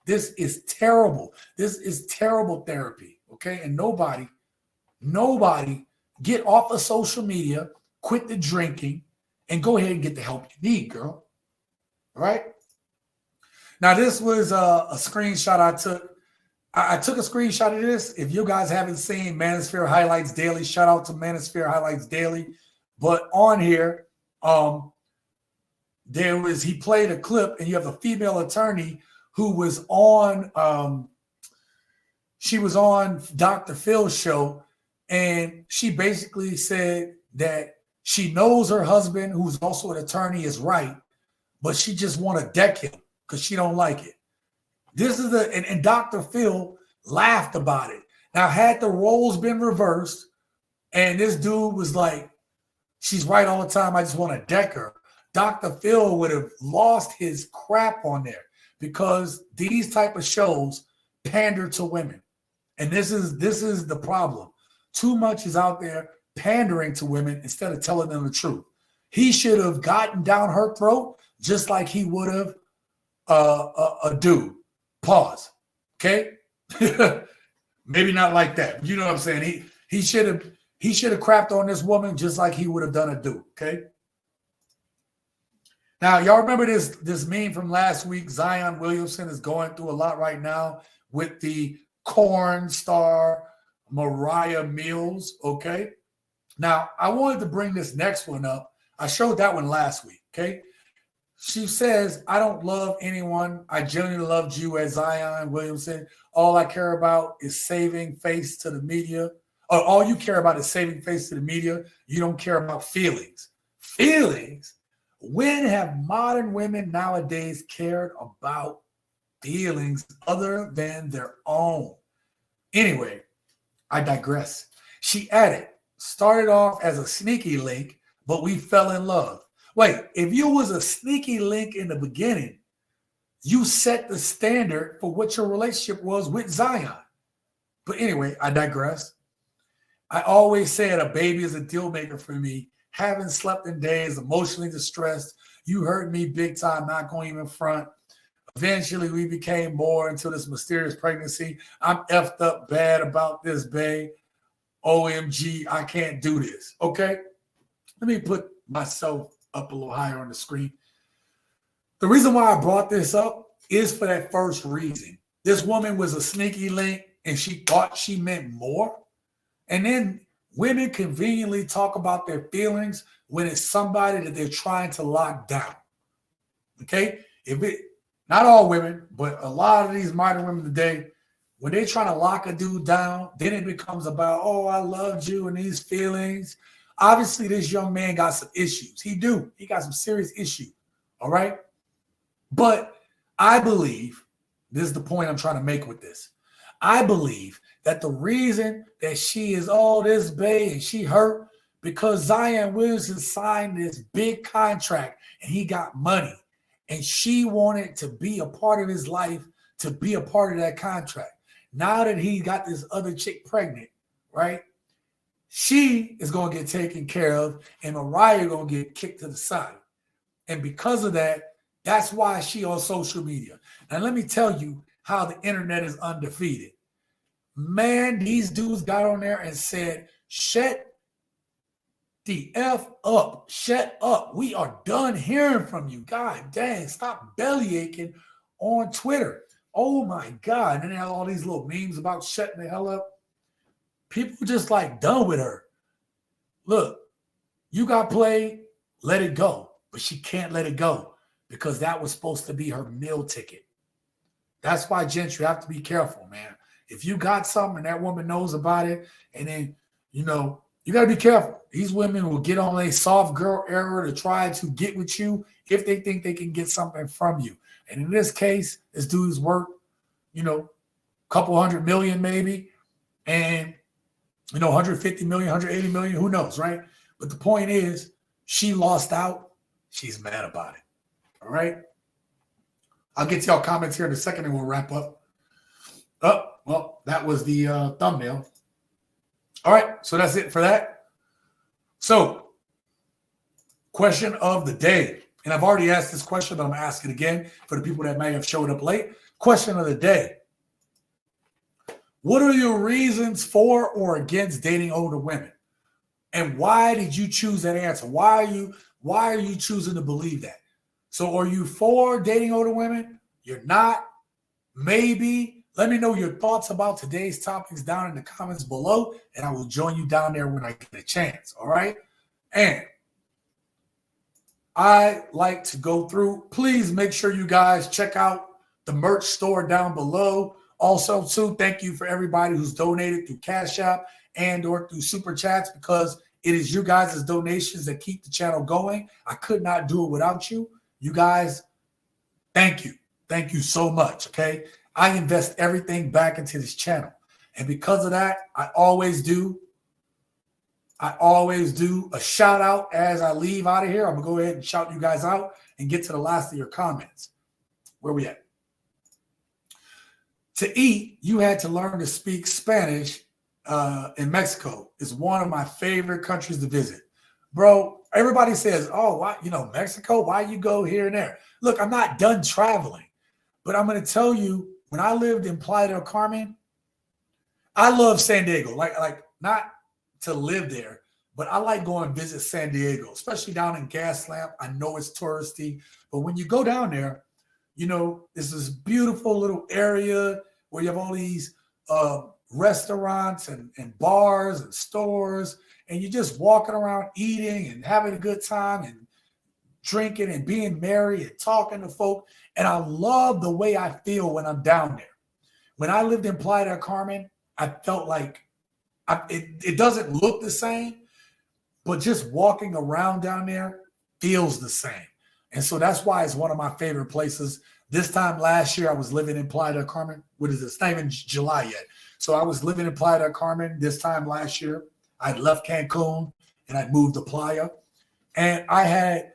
This is terrible. This is terrible therapy. Okay. And nobody get off of social media, quit the drinking, and go ahead and get the help you need, girl. All right. Now, this was a screenshot I took. I took a screenshot of this. If you guys haven't seen Manosphere Highlights Daily, shout out to Manosphere Highlights Daily. But on here, he played a clip, and you have a female attorney who was on, she was on Dr. Phil's show, and she basically said that she knows her husband, who's also an attorney, is right, but she just want to deck him because she don't like it. This is and Dr. Phil laughed about it. Now, had the roles been reversed, and this dude was like, she's right all the time, I just want to deck her, Dr. Phil would have lost his crap on there, because these type of shows pander to women. And this is the problem. Too much is out there pandering to women instead of telling them the truth. He should have gotten down her throat just like he would have a dude. Pause. Okay? Maybe not like that. You know what I'm saying? He should have crapped on this woman just like he would have done a dude. Okay? Now, y'all remember this meme from last week? Zion Williamson is going through a lot right now with the corn star Mariah Mills. Okay? Now, I wanted to bring this next one up. I showed that one last week. Okay? She says, I don't love anyone. I genuinely loved you as Zion Williamson. All I care about is saving face to the media. Or all you care about is saving face to the media. You don't care about feelings. Feelings? When have modern women nowadays cared about feelings other than their own? Anyway, I digress. She added, started off as a sneaky link, but we fell in love. Wait, if you was a sneaky link in the beginning, you set the standard for what your relationship was with Zion. But anyway, I digress. I always said a baby is a deal maker for me. Haven't slept in days, emotionally distressed. You hurt me big time, not going even front. Eventually, we became more until this mysterious pregnancy. I'm effed up bad about this, babe. OMG, I can't do this. Okay? Let me put myself up a little higher on the screen. The reason why I brought this up is for that first reason. This woman was a sneaky link, and she thought she meant more. And then women conveniently talk about their feelings when it's somebody that they're trying to lock down. Okay? Not all women, but a lot of these modern women today, when they're trying to lock a dude down, then it becomes about, oh, I loved you and these feelings. Obviously, this young man got some issues. He got some serious issues. All right? But I believe, this is the point I'm trying to make with this. I believe that the reason that she is all this bae and she hurt because Zion Williamson signed this big contract and he got money. And she wanted to be a part of his life, to be a part of that contract. Now that he got this other chick pregnant, right? She is going to get taken care of and Mariah going to get kicked to the side. And because of that, that's why she on social media. Now, let me tell you how the internet is undefeated. Man, these dudes got on there and said, shut the F up. Shut up. We are done hearing from you. God dang, stop belly aching on Twitter. Oh my God. And they have all these little memes about shutting the hell up. People just like done with her. Look, you got played, let it go. But she can't let it go because that was supposed to be her meal ticket. That's why, gents, you have to be careful, man. If you got something and that woman knows about it, and then, you know, you got to be careful. These women will get on a soft girl era to try to get with you if they think they can get something from you. And in this case, this dude's worth, you know, a couple $100 million maybe, and, you know, 150 million, 180 million, who knows, right? But the point is, she lost out. She's mad about it. All right? I'll get to y'all comments here in a second and we'll wrap up. Oh, well, that was the thumbnail. All right, so that's it for that. So, question of the day. And I've already asked this question, but I'm going to ask it again for the people that may have showed up late. Question of the day. What are your reasons for or against dating older women? And why did you choose that answer? Why are you choosing to believe that? So are you for dating older women? You're not? Maybe? Let me know your thoughts about today's topics down in the comments below, and I will join you down there when I get a chance. All right? And I like to go through. Please make sure you guys check out the merch store down below. Also, too, thank you for everybody who's donated through Cash App and or through Super Chats, because it is you guys' donations that keep the channel going. I could not do it without you. You guys, thank you. Thank you so much, okay? I invest everything back into this channel. And because of that, I always do a shout out as I leave out of here. I'm going to go ahead and shout you guys out and get to the last of your comments. Where we at? To eat, you had to learn to speak Spanish in Mexico. It's one of my favorite countries to visit. Bro, everybody says, oh, why, Mexico, why you go here and there? Look, I'm not done traveling, but I'm going to tell you, when I lived in Playa del Carmen, I love San Diego. Like not to live there, but I like going and visit San Diego, especially down in Gaslamp. I know it's touristy, but when you go down there, it's this beautiful little area where you have all these restaurants and bars and stores, and you're just walking around eating and having a good time and drinking and being merry and talking to folk. And I love the way I feel when I'm down there. When I lived in Playa del Carmen, I felt like it doesn't look the same, but just walking around down there feels the same. And so that's why it's one of my favorite places. This time last year, I was living in Playa del Carmen. What is it? It's not even July yet. So I was living in Playa del Carmen this time last year. I'd left Cancun and I'd moved to Playa. And I had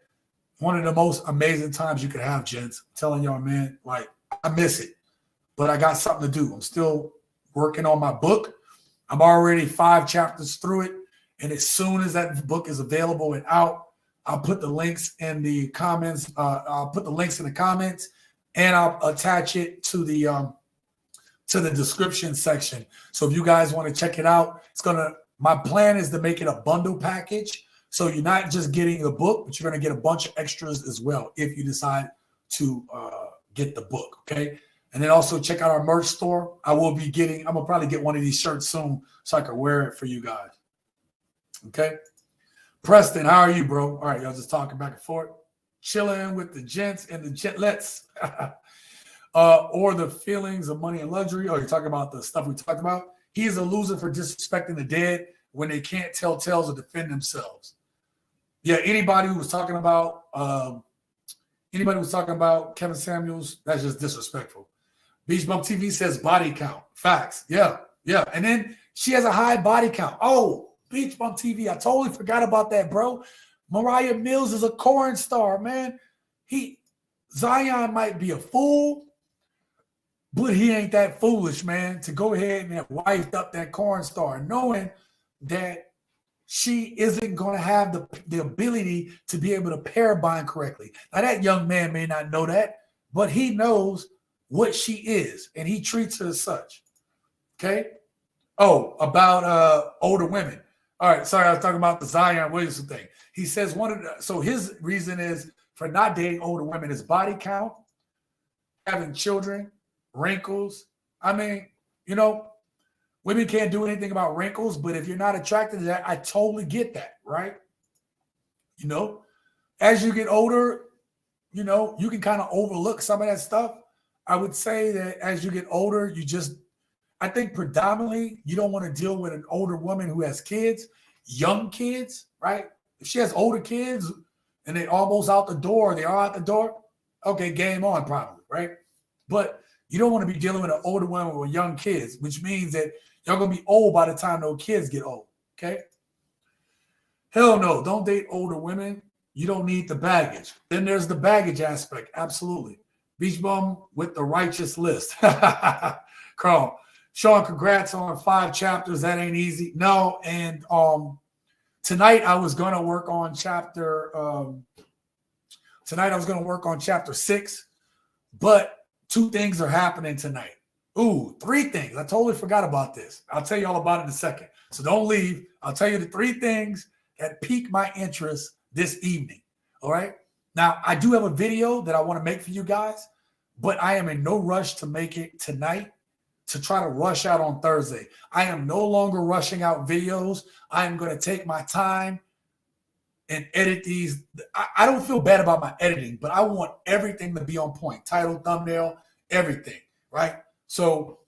one of the most amazing times you could have, gents. I'm telling y'all, man, like, I miss it. But I got something to do. I'm still working on my book. I'm already 5 chapters through it. And as soon as that book is available and out, I'll put the links in the comments. I'll put the links in the comments, and I'll attach it to the description section. So if you guys want to check it out, my plan is to make it a bundle package. So you're not just getting the book, but you're going to get a bunch of extras as well if you decide to get the book. Okay. And then also check out our merch store. I'm going to probably get one of these shirts soon so I can wear it for you guys. Okay. Preston, how are you, bro? All right, y'all just talking back and forth. Chilling with the gents and the gentlets. Or the feelings of money and luxury. Oh, you're talking about the stuff we talked about? He is a loser for disrespecting the dead when they can't tell tales or defend themselves. Yeah, anybody who was talking about Kevin Samuels, that's just disrespectful. Beach Bump TV says body count. Facts. Yeah. And then she has a high body count. Oh, Beach Bump TV, I totally forgot about that, bro. Mariah Mills is a corn star, man. Zion might be a fool, but he ain't that foolish, man, to go ahead and have wifed up that corn star, knowing that she isn't going to have the ability to be able to pair bind correctly. Now, that young man may not know that, but he knows what she is, and he treats her as such. Okay? Oh, about older women. All right, sorry, I was talking about the Zion Williamson thing. He says so his reason is for not dating older women is body count, having children, wrinkles. I mean, women can't do anything about wrinkles, but if you're not attracted to that, I totally get that, right? As you get older, you can kind of overlook some of that stuff. I would say that as you get older, I think predominantly you don't want to deal with an older woman who has kids, young kids, right? If she has older kids and they're almost out the door, they are out the door, okay, game on probably, right? But you don't want to be dealing with an older woman with young kids, which means that y'all going to be old by the time those kids get old, okay? Hell no, don't date older women. You don't need the baggage. Then there's the baggage aspect, absolutely. Beach Bum with the righteous list. Carl. Sean, congrats on 5 chapters. That ain't easy. No, and tonight I was going to work on chapter 6, but 2 things are happening tonight. 3 things. I totally forgot about this. I'll tell you all about it in a second. So don't leave. I'll tell you the 3 things that piqued my interest this evening. All right. Now, I do have a video that I want to make for you guys, but I am in no rush to make it tonight to try to rush out on Thursday. I am no longer rushing out videos. I am going to take my time and edit these. I don't feel bad about my editing, but I want everything to be on point. Title, thumbnail, everything, right? So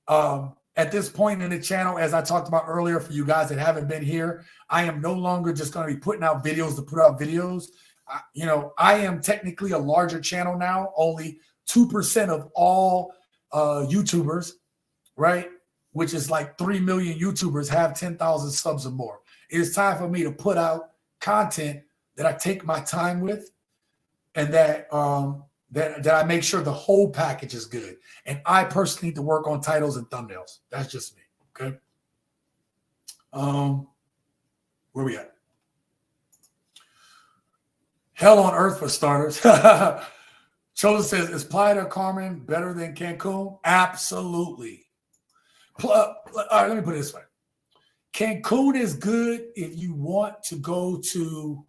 at this point in the channel, as I talked about earlier, for you guys that haven't been here, I am no longer just going to be putting out videos to put out videos. I am technically a larger channel now. Only 2% of all YouTubers, right, which is like 3 million YouTubers, have 10,000 subs or more. It is time for me to put out content that I take my time with, and that that I make sure the whole package is good. And I personally need to work on titles and thumbnails. That's just me. Okay. Where we at? Hell on earth for starters. Chosen says, is Playa del Carmen better than Cancun? Absolutely. All right, let me put it this way. Cancun is good if you want to go to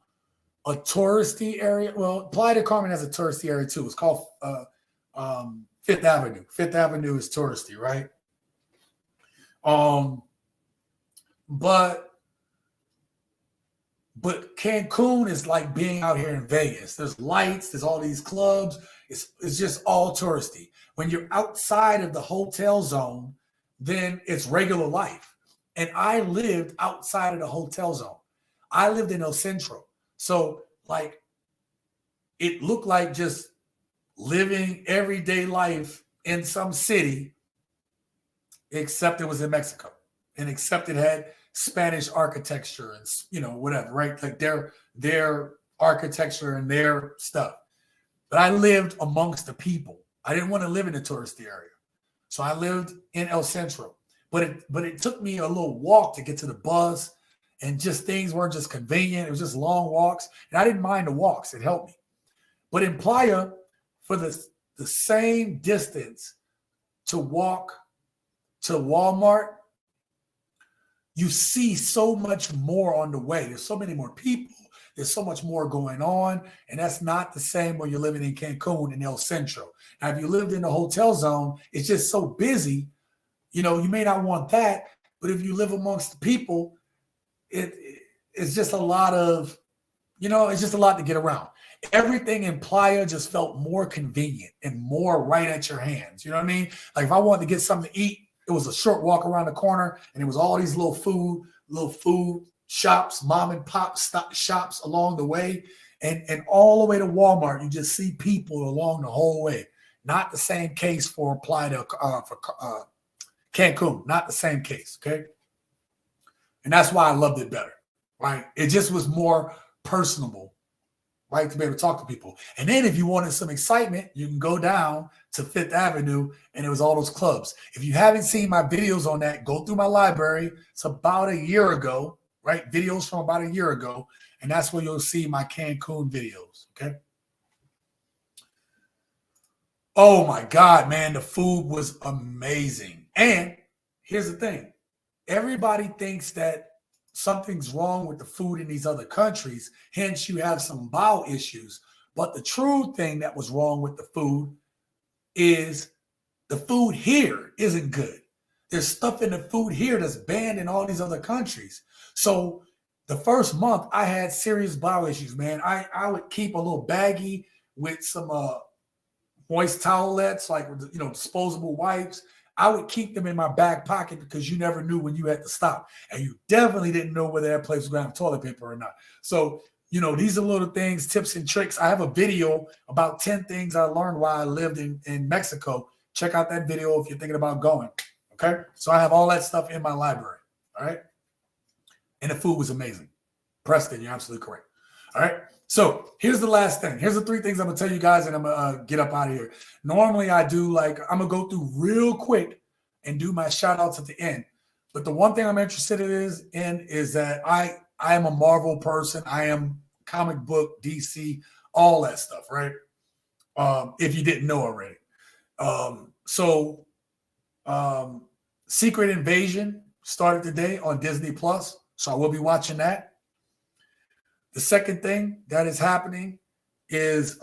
a touristy area. Well, Playa del Carmen has a touristy area too. It's called Fifth Avenue. Fifth Avenue is touristy, right? But Cancun is like being out here in Vegas. There's lights, there's all these clubs. It's just all touristy. When you're outside of the hotel zone, then it's regular life. And I lived outside of the hotel zone. I lived in El Centro. So, like, it looked like just living everyday life in some city, except it was in Mexico. And except it had Spanish architecture and, you know, whatever, right? Like their architecture and their stuff. But I lived amongst the people. I didn't want to live in the touristy area. So I lived in El Centro. But it took me a little walk to get to the bus, and just things weren't just convenient. It was just long walks. And I didn't mind the walks. It helped me. But in Playa, for the same distance to walk to Walmart, you see so much more on the way. There's so many more people. There's so much more going on. And that's not the same when you're living in Cancun and El Centro. Now, if you lived in the hotel zone, it's just so busy. You know, you may not want that. But if you live amongst the people, it's just a lot of, you know, it's just a lot to get around. Everything in Playa just felt more convenient and more right at your hands. You know what I mean? Like if I wanted to get something to eat, it was a short walk around the corner, and it was all these little food shops, mom and pop shops along the way, and all the way to Walmart. You just see people along the whole way. Not the same case for Cancun. Not the same case. Okay, and that's why I loved it better. Right? It just was more personable. Right, to be able to talk to people. And then if you wanted some excitement, you can go down to Fifth Avenue, and it was all those clubs. If you haven't seen my videos on that, go through my library. It's about a year ago, right? Videos from about a year ago. And that's where you'll see my Cancun videos, okay? Oh my God, man, the food was amazing. And here's the thing. Everybody thinks that something's wrong with the food in these other countries, hence you have some bowel issues. But the true thing that was wrong with the food is the food here isn't good. There's stuff in the food here that's banned in all these other countries. So the first month I had serious bowel issues, man. I would keep a little baggie with some moist towelettes, like, you know, disposable wipes. I would keep them in my back pocket because you never knew when you had to stop. And you definitely didn't know whether that place was going to have toilet paper or not. So, you know, these are little things, tips and tricks. I have a video about 10 things I learned while I lived in Mexico. Check out that video if you're thinking about going. Okay. So I have all that stuff in my library. All right. And the food was amazing. Preston, you're absolutely correct. All right. So here's the last thing. Here's the 3 things I'm going to tell you guys, and I'm going to get up out of here. Normally I do, like, I'm going to go through real quick and do my shout outs at the end. But the one thing I'm interested in is that I am a Marvel person. I am comic book, DC, all that stuff, right? If you didn't know already. Secret Invasion started today on Disney Plus. So I will be watching that. The second thing that is happening is it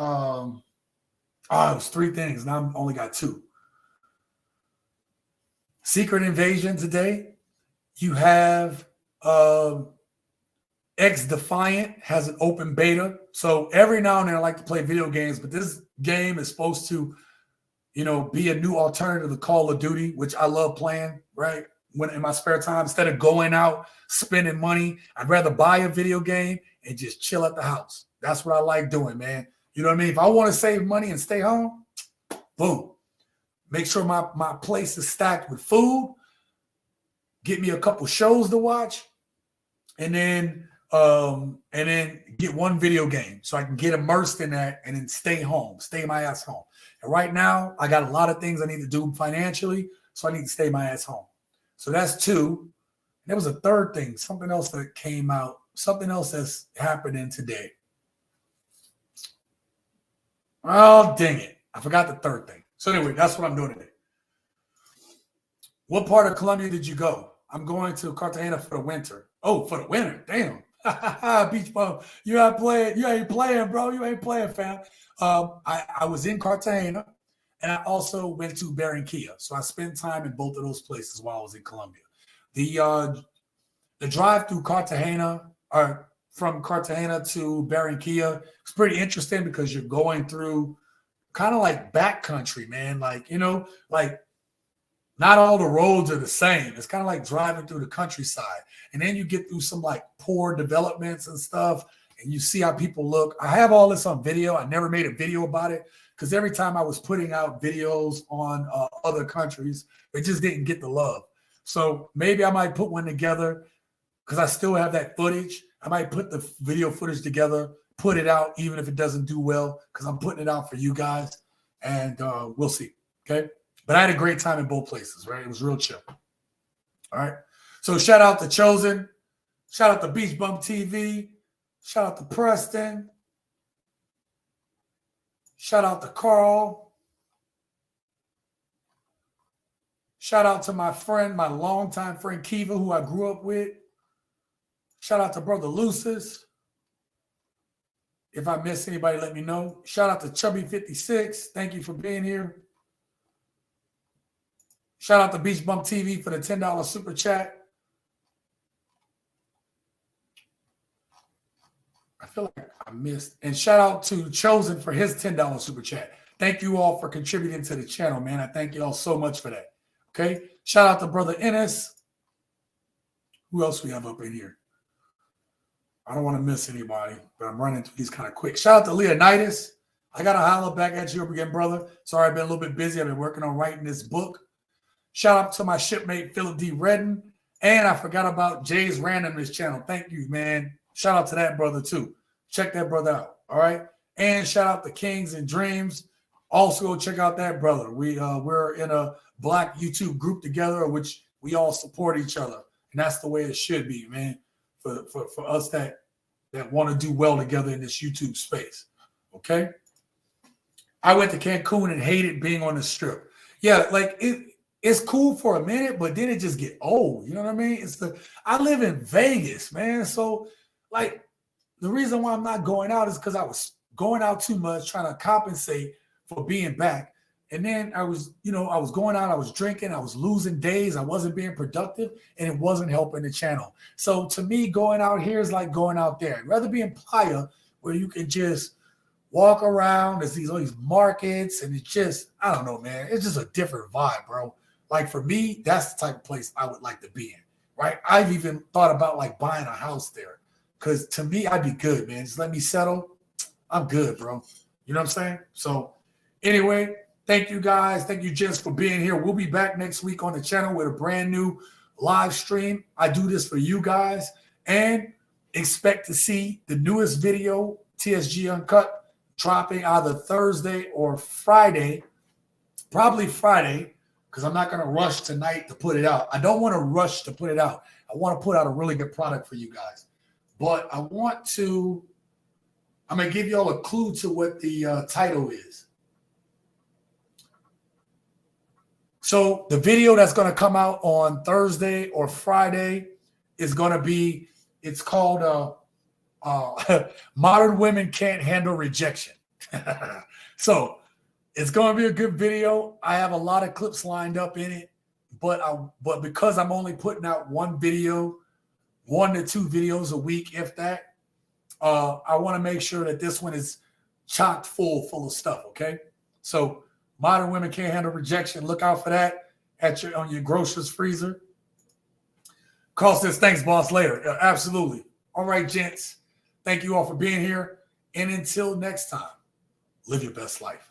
was 3 things. Now I've only got 2. Secret Invasion today. You have X Defiant has an open beta. So every now and then I like to play video games, but this game is supposed to, be a new alternative to Call of Duty, which I love playing, right? When in my spare time, instead of going out, spending money, I'd rather buy a video game and just chill at the house. That's what I like doing, man. You know what I mean? If I want to save money and stay home, boom. Make sure my place is stacked with food. Get me a couple shows to watch, and then get one video game so I can get immersed in that and then stay my ass home. And right now, I got a lot of things I need to do financially, so I need to stay my ass home. So that's 2. There was a third thing, something else that came out, something else that's happening today. Oh, dang it. I forgot the third thing. So anyway, that's what I'm doing today. What part of Colombia did you go? I'm going to Cartagena for the winter. Oh, for the winter. Damn. Beach bum. You ain't playing, bro. You ain't playing, fam. I was in Cartagena, and I also went to Barranquilla. So I spent time in both of those places while I was in Colombia. The drive through Cartagena, or from Cartagena to Barranquilla, it's pretty interesting because you're going through kind of like backcountry, man. Like, not all the roads are the same. It's kind of like driving through the countryside. And then you get through some like poor developments and stuff, and you see how people look. I have all this on video. I never made a video about it because every time I was putting out videos on other countries, it just didn't get the love. So maybe I might put one together because I still have that footage. I might put the video footage together, put it out, even if it doesn't do well, because I'm putting it out for you guys, and we'll see, okay? But I had a great time in both places, right? It was real chill. All right. So shout out to Chosen. Shout out to Beach Bum TV. Shout out to Preston. Shout out to Carl. Shout out to my friend, my longtime friend Kiva, who I grew up with. Shout out to Brother Lucis. If I miss anybody, let me know. Shout out to Chubby56. Thank you for being here. Shout out to Beach Bump TV for the $10 super chat. I feel like I missed. And shout out to Chosen for his $10 super chat. Thank you all for contributing to the channel, man. I thank you all so much for that. Okay. Shout out to Brother Ennis. Who else we have up in here? I don't want to miss anybody, but I'm running through these kind of quick. Shout out to Leonidas. I got to holler back at you up again, brother. Sorry, I've been a little bit busy. I've been working on writing this book. Shout out to my shipmate, Philip D. Redden. And I forgot about Jay's Randomness channel. Thank you, man. Shout out to that brother, too. Check that brother out, all right? And shout out to Kings and Dreams. Also, go check out that brother. We're in a Black YouTube group together, which we all support each other. And that's the way it should be, man, for us that want to do well together in this YouTube space, okay? I went to Cancun and hated being on the strip. Yeah, like it's cool for a minute, but then it just get old. You know what I mean? I live in Vegas, man. So like the reason why I'm not going out is because I was going out too much, trying to compensate for being back. And then I was going out, I was drinking, I was losing days, I wasn't being productive, and it wasn't helping the channel. So to me, going out here is like going out there. I'd rather be in Playa where you can just walk around. There's all these markets, and it's just, I don't know, man. It's just a different vibe, bro. Like for me, that's the type of place I would like to be in, right? I've even thought about like buying a house there because to me, I'd be good, man. Just let me settle. I'm good, bro. You know what I'm saying? So anyway, thank you guys. Thank you, gents, for being here. We'll be back next week on the channel with a brand new live stream. I do this for you guys and expect to see the newest video, TSG Uncut, dropping either Thursday or Friday, probably Friday, because I'm not going to rush tonight to put it out. I don't want to rush to put it out. I want to put out a really good product for you guys. But I'm going to give y'all a clue to what the title is. So the video that's going to come out on Thursday or Friday is going to be, it's called Modern women can't handle rejection. So it's going to be a good video. I have a lot of clips lined up in it, but because I'm only putting out 1 to 2 videos a week, if that, I want to make sure that this one is chocked full of stuff. Okay. So modern women can't handle rejection. Look out for that on your groceries freezer. Call says, thanks, boss, later. Absolutely. All right, gents. Thank you all for being here. And until next time, live your best life.